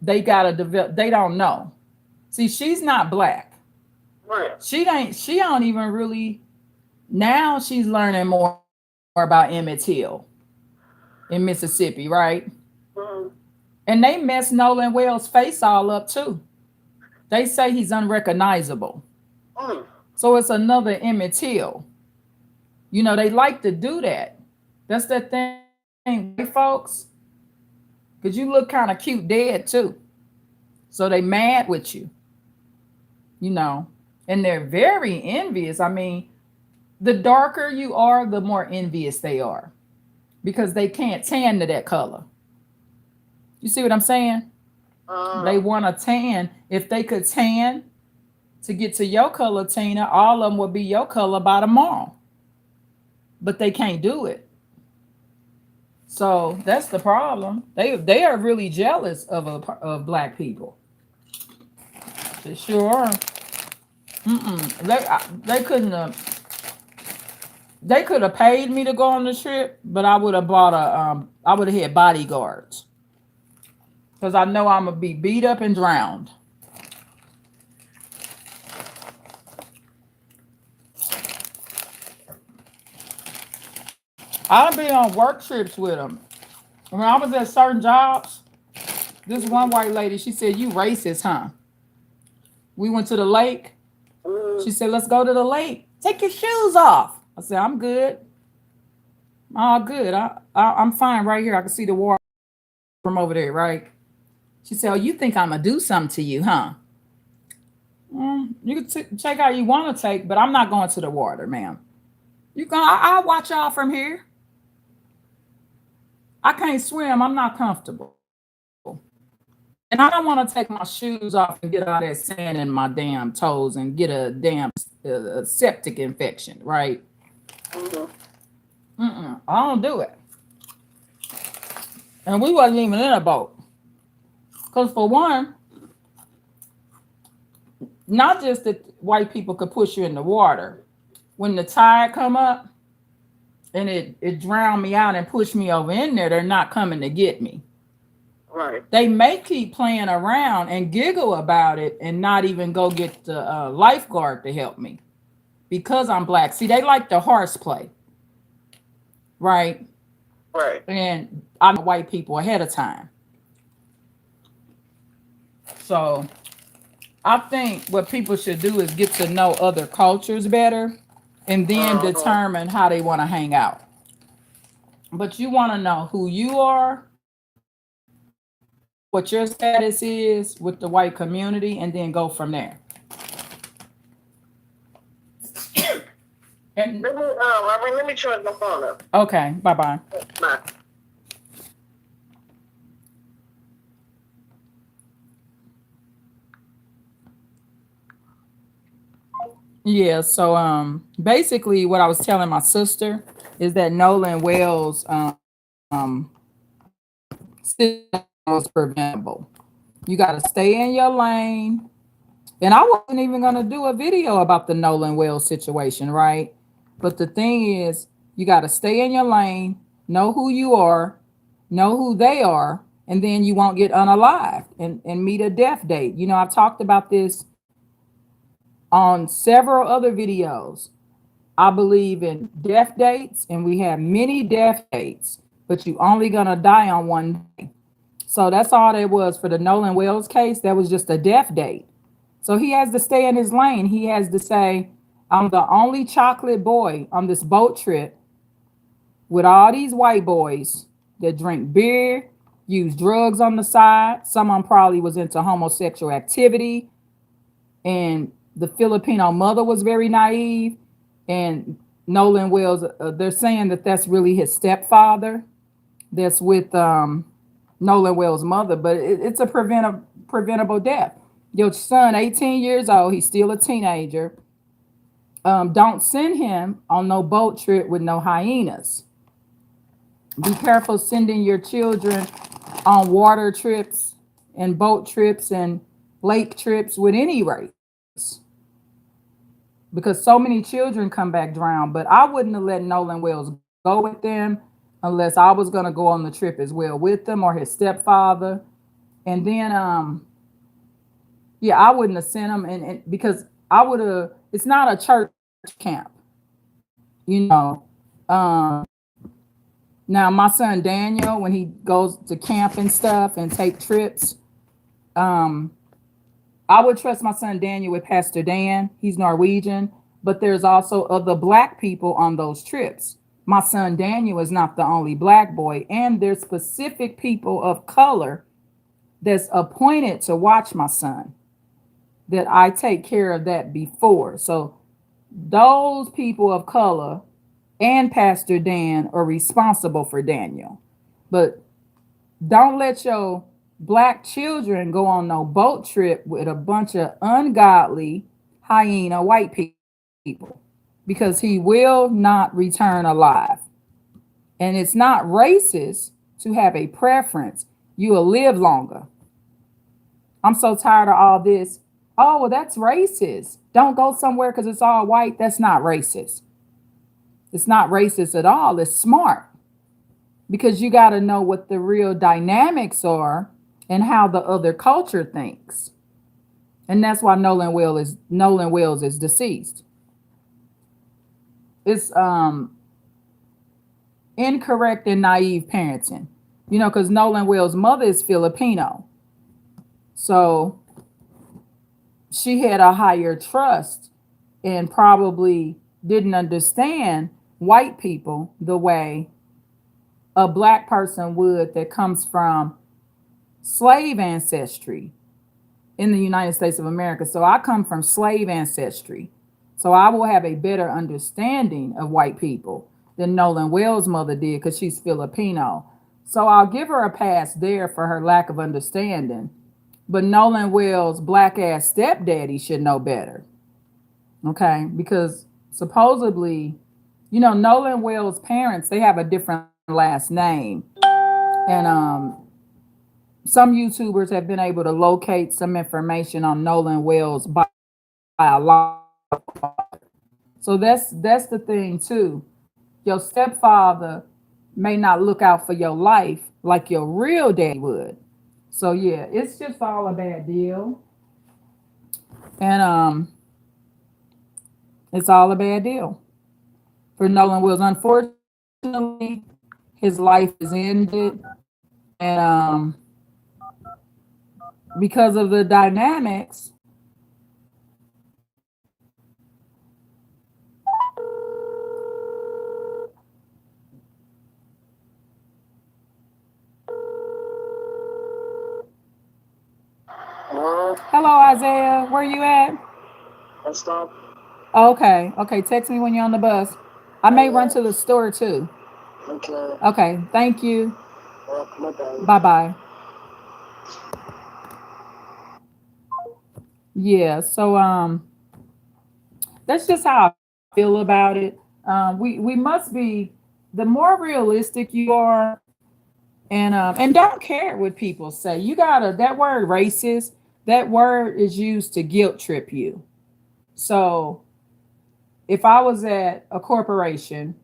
they gotta develop, they don't know. See, she's not black. Right. She don't even really, now she's learning more about Emmett Till in Mississippi, right? And they messed Nolan Wells' face all up too. They say he's unrecognizable. So it's another Emmett Till. You know, they like to do that. That's the thing, folks. Because you look kind of cute dead too. So they mad with you, you know, and they're very envious. I mean, the darker you are, the more envious they are because they can't tan to that color. You see what I'm saying? They want to tan. If they could tan to get to your color, Tina, all of them would be your color by tomorrow. But they can't do it. So that's the problem. They are really jealous of black people. They sure are. They couldn't have. They could have paid me to go on the trip, but I would have bought I would have had bodyguards because I know I'm gonna be beat up and drowned. I've been on work trips with them. When I was at certain jobs, this one white lady, she said, "You racist, huh?" We went to the lake. She said, "Let's go to the lake. Take your shoes off." I said, "I'm good. All good. I'm fine right here. I can see the water from over there, right?" She said, "Oh, you think I'm gonna do something to you, huh?" You can take how you want to take, but I'm not going to the water, ma'am. You can. I'll watch y'all from here. I can't swim. I'm not comfortable. And I don't want to take my shoes off and get all that sand in my damn toes and get a damn septic infection, right? I don't do it. And we wasn't even in a boat. Because for one, not just that white people could push you in the water. When the tide come up and it drowned me out and pushed me over in there, they're not coming to get me. Right. They may keep playing around and giggle about it and not even go get the lifeguard to help me because I'm black. See, they like the horseplay, right? Right. And I know white people ahead of time. So I think what people should do is get to know other cultures better and then determine how they want to hang out. But you want to know who you are, what your status is with the white community, and then go from there. And let me charge my phone up. okay, bye-bye. Bye. Yeah, so basically what I was telling my sister is that Nolan Wells was preventable. You got to stay in your lane. And I wasn't even going to do a video about the Nolan Wells situation, right? But the thing is, you got to stay in your lane, know who you are, know who they are, and then you won't get unalived and meet a death date. You know, I've talked about this on several other videos. I believe in death dates, and we have many death dates, but you only going to die on one day. So that's all there was for the Nolan Wells case. That was just a death date. So he has to stay in his lane. He has to say, I'm the only chocolate boy on this boat trip with all these white boys that drink beer, use drugs on the side. Some of them probably was into homosexual activity. And the Filipino mother was very naive. And Nolan Wells, they're saying that that's really his stepfather that's with Nolan Wells' mother. But it's a preventable death. Your son, 18 years old, he's still a teenager. Don't send him on no boat trip with no hyenas. Be careful sending your children on water trips and boat trips and lake trips with any race. Because so many children come back drowned. But I wouldn't have let Nolan Wells go with them unless I was going to go on the trip as well with them or his stepfather. And then, I wouldn't have sent him and because I would have, it's not a church camp, you know. Now my son Daniel, when he goes to camp and stuff and take trips, I would trust my son Daniel with Pastor Dan. He's Norwegian, but there's also other black people on those trips. My son Daniel is not the only black boy, and there's specific people of color that's appointed to watch my son, that I take care of that before. So those people of color and Pastor Dan are responsible for Daniel. But don't let your black children go on no boat trip with a bunch of ungodly hyena white people, because he will not return alive. And it's not racist to have a preference. You will live longer. I'm so tired of all this. Oh, well, that's racist. Don't go somewhere because it's all white. That's not racist. It's not racist at all. It's smart, because you got to know what the real dynamics are and how the other culture thinks. And that's why Nolan Wills is deceased. It's incorrect and naive parenting. You know, because Nolan Wills' mother is Filipino. So she had a higher trust and probably didn't understand white people the way a black person would that comes from slave ancestry in the United States of America. So I come from slave ancestry. So I will have a better understanding of white people than Nolan Wells' mother did, because she's Filipino. So I'll give her a pass there for her lack of understanding. But Nolan Wells' black ass stepdaddy should know better. Okay? Because supposedly, you know, Nolan Wells' parents, they have a different last name. And some YouTubers have been able to locate some information on Nolan Wells' biological father. So that's the thing too. Your stepfather may not look out for your life like your real daddy would. So yeah, it's just all a bad deal. And it's all a bad deal for Nolan Wills. Unfortunately, his life is ended. And because of the dynamics, hello Isaiah, where you at? I stopped. Okay, okay. Text me when you're on the bus. I may run to the store too. Okay. Okay, thank you. Bye. Bye bye. Yeah, so that's just how I feel about it. We must be, the more realistic you are, and don't care what people say. You gotta, that word racist, that word is used to guilt trip you. So if I was at a corporation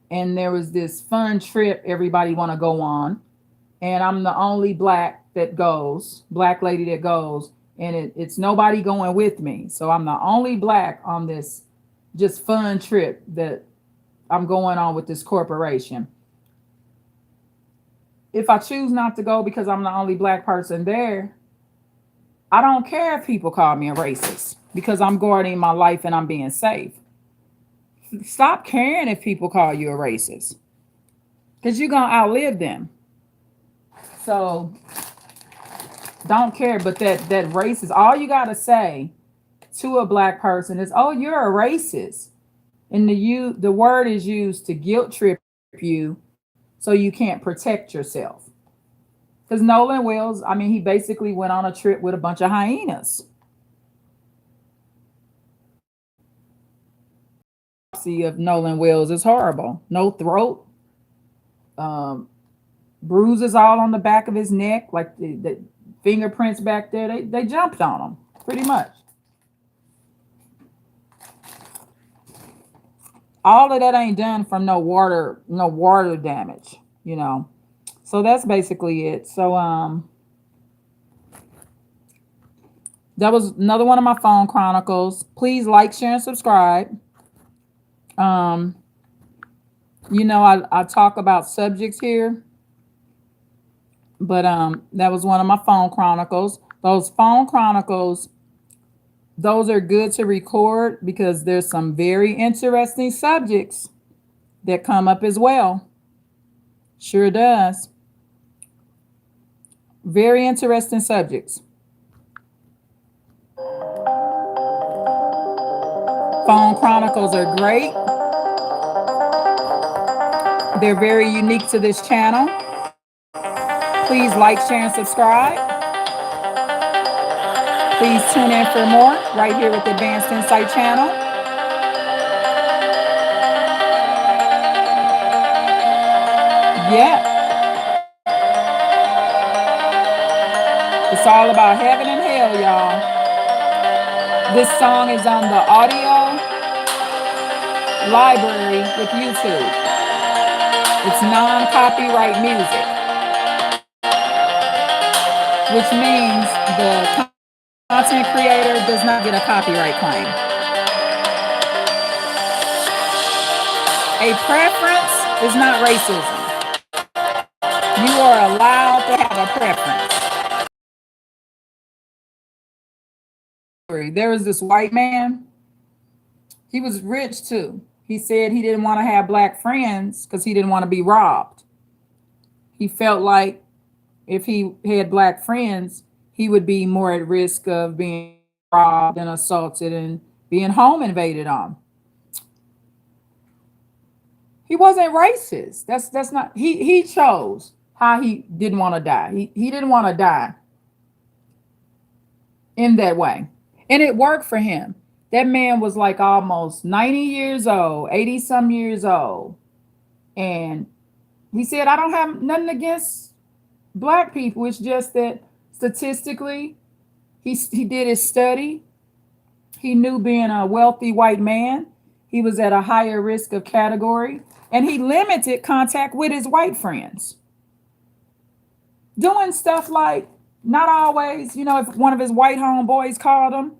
and there was this fun trip everybody want to go on, and I'm the only black lady that goes, and it's nobody going with me. So I'm the only black on this just fun trip that I'm going on with this corporation. If I choose not to go because I'm the only black person there, I don't care if people call me a racist, because I'm guarding my life and I'm being safe. Stop caring if people call you a racist, because you're going to outlive them. So don't care. But that racist, all you got to say to a black person is, oh, you're a racist. And the word is used to guilt trip you so you can't protect yourself. Because Nolan Wells, I mean, he basically went on a trip with a bunch of hyenas. See, of Nolan Wells is horrible. No throat, um, bruises all on the back of his neck, like the fingerprints back there. They jumped on him pretty much. All of that ain't done from no water damage, you know. So that's basically it. So that was another one of my phone chronicles. Please like, share, and subscribe. Um, you know, I talk about subjects here, but that was one of my phone chronicles. Those phone chronicles, those are good to record because there's some very interesting subjects that come up as well. Sure does. Very interesting subjects. Phone Chronicles are great. They're very unique to this channel. Please like, share, and subscribe. Please tune in for more right here with the Advanced Insight channel. Yeah. It's all about heaven and hell, y'all. This song is on the audio library with YouTube. It's non-copyright music, which means the content creator does not get a copyright claim. A preference is not racism. You are allowed to have a preference. There was this white man. He was rich too. He said he didn't want to have black friends because he didn't want to be robbed. He felt like if he had black friends, he would be more at risk of being robbed and assaulted and being home invaded on. He wasn't racist. That's not, he chose how he didn't want to die. He didn't want to die in that way. And it worked for him. That man was like almost 90 years old, 80 some years old. And he said, I don't have nothing against black people. It's just that statistically, he did his study. He knew being a wealthy white man, he was at a higher risk of category. And he limited contact with his white friends. Doing stuff like, not always, if one of his white homeboys called him,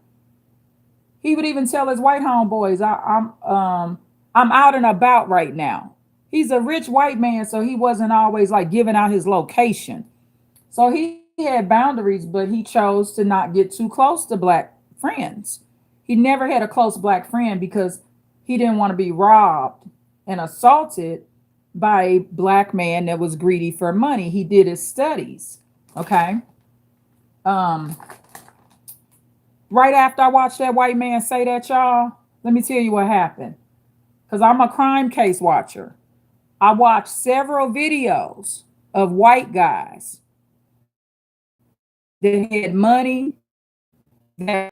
he would even tell his white homeboys, I'm out and about right now. He's a rich white man, so he wasn't always like giving out his location. So he had boundaries, but he chose to not get too close to black friends. He never had a close black friend because he didn't want to be robbed and assaulted by a black man that was greedy for money. He did his studies. Okay. Right after I watched that white man say that, y'all, let me tell you what happened. Because I'm a crime case watcher. I watched several videos of white guys that had money that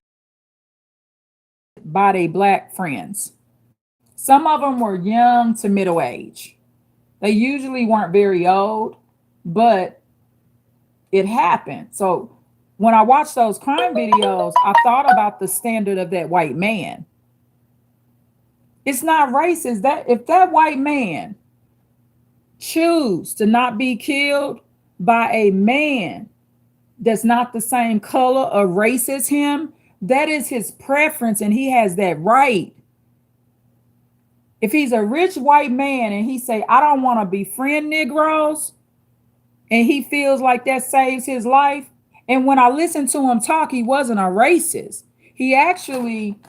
by their black friends. Some of them were young to middle age. They usually weren't very old, but it happened. So when I watched those crime videos, I thought about the standard of that white man. It's not racist that if that white man choose to not be killed by a man that's not the same color or race as him, that is his preference and he has that right. If he's a rich white man and he say, I don't want to befriend Negroes, and he feels like that saves his life. And when I listened to him talk, he wasn't a racist. He actually,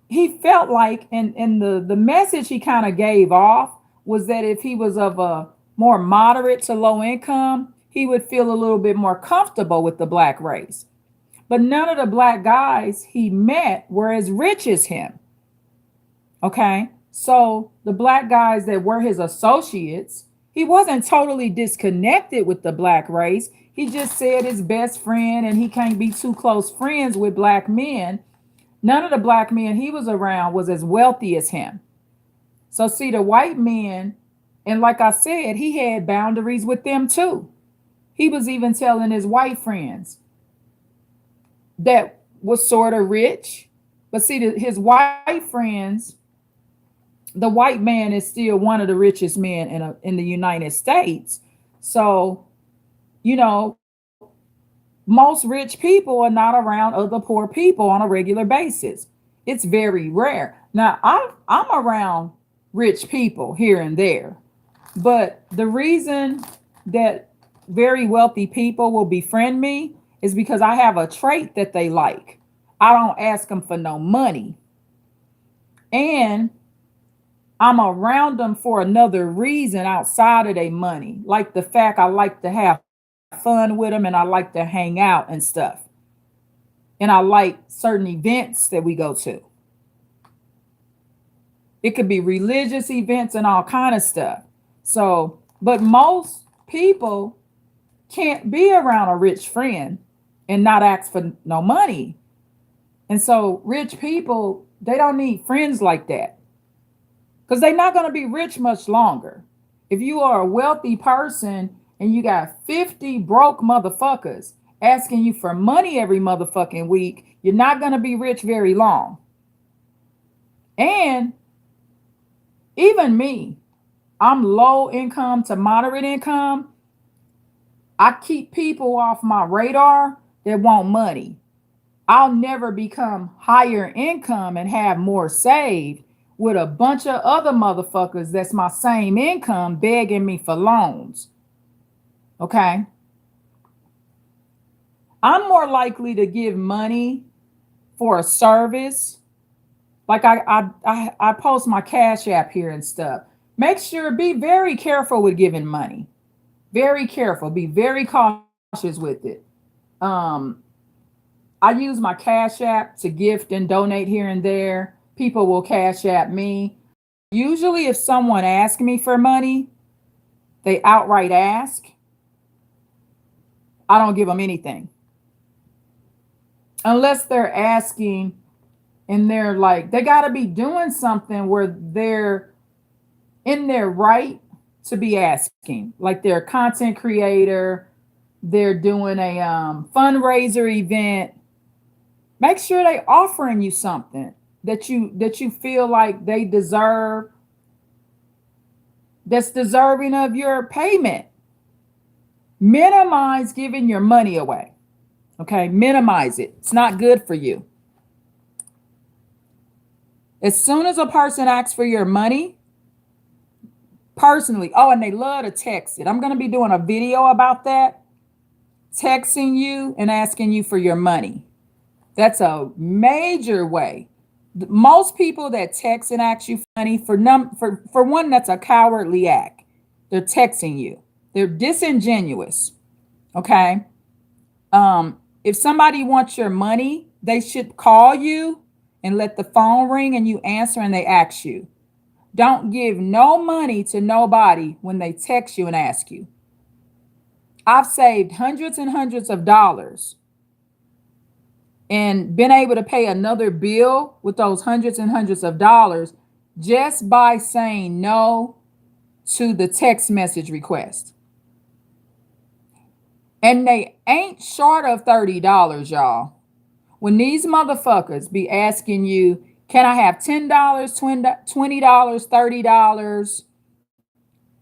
he felt like, and the message he kind of gave off was that if he was of a more moderate to low income, he would feel a little bit more comfortable with the black race. But none of the black guys he met were as rich as him. Okay, so the black guys that were his associates, he wasn't totally disconnected with the black race. He just said his best friend and he can't be too close friends with black men. None of the black men he was around was as wealthy as him. So see, the white men, and like I said, he had boundaries with them too. He was even telling his white friends that was sort of rich. But see, his white friends, the white man is still one of the richest men in the United States. So, most rich people are not around other poor people on a regular basis. It's very rare. Now, I'm around rich people here and there, but the reason that very wealthy people will befriend me is because I have a trait that they like. I don't ask them for no money. And I'm around them for another reason outside of their money, like the fact I like to have fun with them and I like to hang out and stuff. And I like certain events that we go to. It could be religious events and all kind of stuff. So, but most people can't be around a rich friend and not ask for no money. And so rich people, they don't need friends like that because they're not going to be rich much longer. If you are a wealthy person and you got 50 broke motherfuckers asking you for money every motherfucking week, you're not going to be rich very long. And even me, I'm low income to moderate income. I keep people off my radar that want money. I'll never become higher income and have more saved with a bunch of other motherfuckers that's my same income begging me for loans. Okay? I'm more likely to give money for a service. Like I post my Cash App here and stuff. Make sure, be very careful with giving money. Very careful. Be very cautious with it. I use my Cash App to gift and donate here and there. People will Cash App me. Usually if someone asks me for money, they outright ask, I don't give them anything. Unless they're asking and they're like, they got to be doing something where they're in their right to be asking. Like they're a content creator, they're doing a fundraiser event. Make sure they're offering you something that you feel like they deserve, that's deserving of your payment. Minimize giving your money away. Okay, minimize it. It's not good for you. As soon as a person asks for your money, personally, and they love to text it. I'm going to be doing a video about that. Texting you and asking you for your money. That's a major way. Most people that text and ask you for money, for one, that's a cowardly act. They're texting you. They're disingenuous. Okay. If somebody wants your money, they should call you and let the phone ring and you answer and they ask you. Don't give no money to nobody when they text you and ask you. I've saved hundreds and hundreds of dollars and been able to pay another bill with those hundreds and hundreds of dollars just by saying no to the text message request. And they ain't short of $30, y'all. When these motherfuckers be asking you, can I have $10, $20,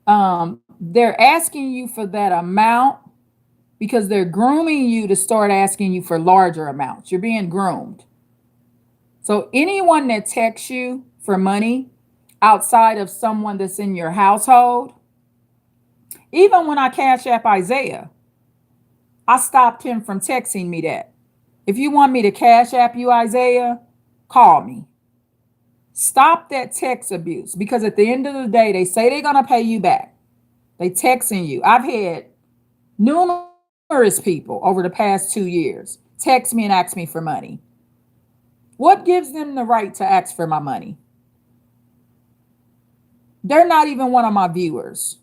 $30? They're asking you for that amount because they're grooming you to start asking you for larger amounts. You're being groomed. So anyone that texts you for money outside of someone that's in your household, even when I Cash App Isaiah, I stopped him from texting me that. If you want me to Cash App you, Isaiah, call me. Stop that text abuse, because at the end of the day, they say they're going to pay you back. They texting you. I've had numerous people over the past 2 years text me and ask me for money. What gives them the right to ask for my money? They're not even one of my viewers,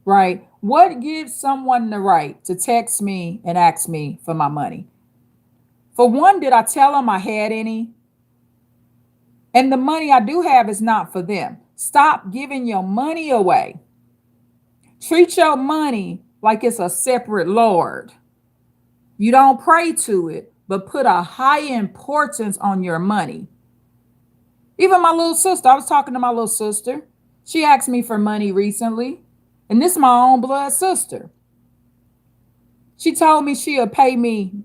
right? What gives someone the right to text me and ask me for my money? For one, did I tell them I had any? And the money I do have is not for them. Stop giving your money away. Treat your money like it's a separate Lord. You don't pray to it, but put a high importance on your money. Even my little sister, I was talking to my little sister. She asked me for money recently, and this is my own blood sister. She told me she'll pay me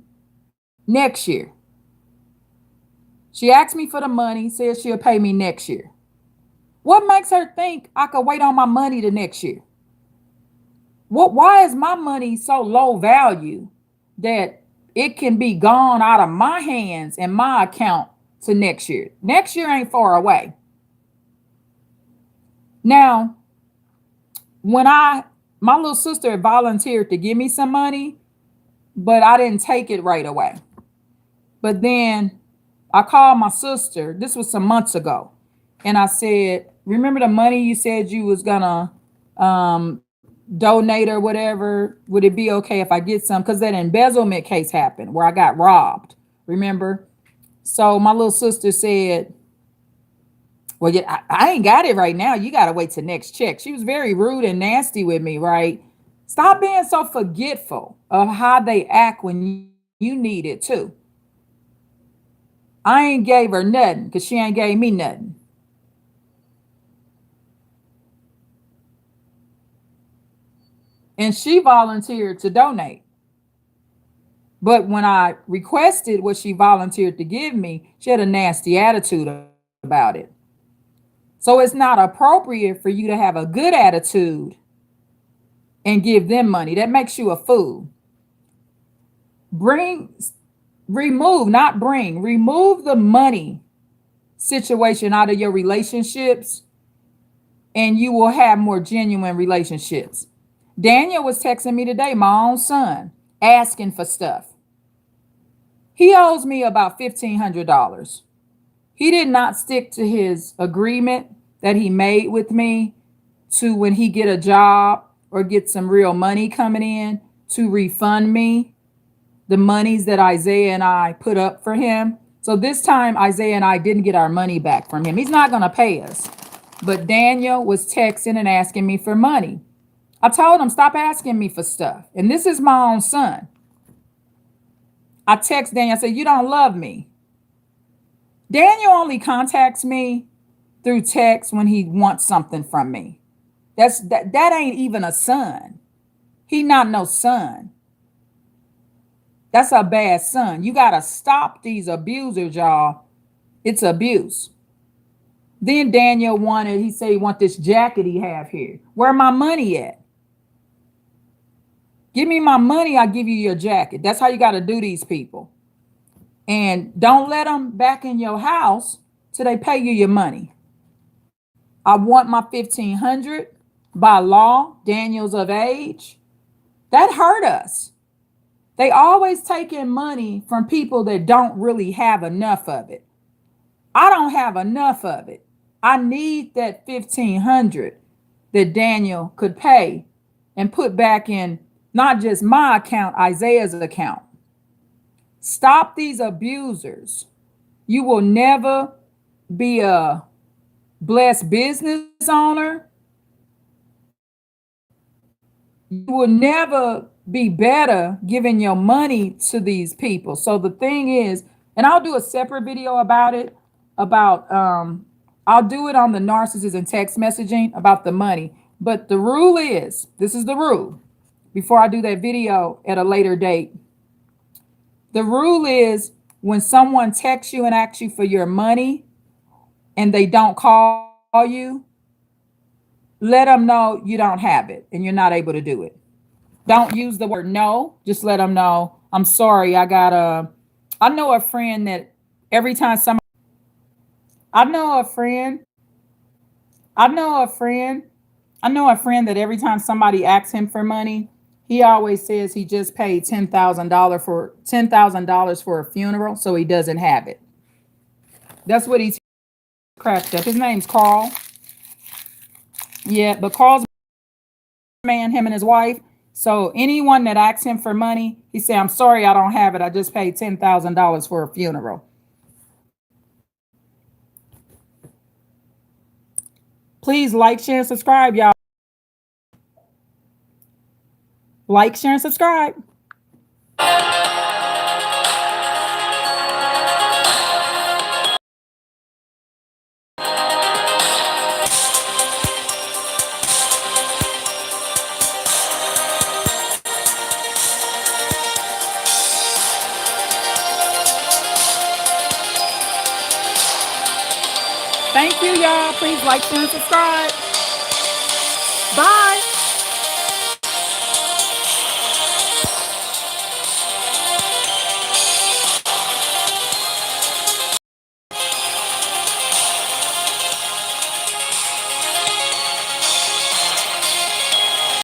next year. She asked me for the money, said she'll pay me next year. What makes her think I could wait on my money to next year? Why is my money so low value that it can be gone out of my hands and my account to next year? Next year ain't far away. Now, when my little sister volunteered to give me some money, but I didn't take it right away. But then I called my sister. This was some months ago. And I said, remember the money you said you was gonna um, donate or whatever? Would it be okay if I get some? Because that embezzlement case happened where I got robbed. Remember? So my little sister said, well, yeah, I ain't got it right now. You got to wait till next check. She was very rude and nasty with me, right? Stop being so forgetful of how they act when you need it too. I ain't gave her nothing because she ain't gave me nothing. And she volunteered to donate. But when I requested what she volunteered to give me, she had a nasty attitude about it. So it's not appropriate for you to have a good attitude and give them money. That makes you a fool. Remove the money situation out of your relationships, and you will have more genuine relationships. Daniel was texting me today, my own son, asking for stuff. He owes me about $1,500. He did not stick to his agreement that he made with me to, when he get a job or get some real money coming in, to refund me the monies that Isaiah and I put up for him. So this time Isaiah and I didn't get our money back from him. He's not going to pay us. But Daniel was texting and asking me for money. I told him, stop asking me for stuff. And this is my own son. I text Daniel, I said, you don't love me. Daniel only contacts me through text when he wants something from me. That ain't even a son. He not no son. That's a bad son. You got to stop these abusers, y'all. It's abuse. Then Daniel he said he want this jacket he have here. Where my money at? Give me my money, I'll give you your jacket. That's how you got to do these people. And don't let them back in your house till they pay you your money. I want my $1,500 by law. Daniel's of age. That hurt us. They always taking money from people that don't really have enough of it. I don't have enough of it. I need that $1,500 that Daniel could pay and put back in not just my account, Isaiah's account. Stop these abusers. You will never be a blessed business owner. You will never be better giving your money to these people. So the thing is, and I'll do a separate video about it, I'll do it on the narcissist and text messaging about the money. But the rule is, this is the rule, before I do that video at a later date. The rule is, when someone texts you and asks you for your money and they don't call you, let them know you don't have it and you're not able to do it. Don't use the word no. Just let them know, I'm sorry. I know a friend that every time somebody, I know a friend that every time somebody asks him for money, he always says he just paid $10,000 for a funeral, so he doesn't have it. That's what he's cracked up. His name's Carl. Yeah, but Carl's man, him and his wife. So anyone that asks him for money, he say, I'm sorry, I don't have it. I just paid $10,000 for a funeral. Please like, share, and subscribe, y'all. Like, share, and subscribe. Thank you, y'all. Please like, share, and subscribe. Bye.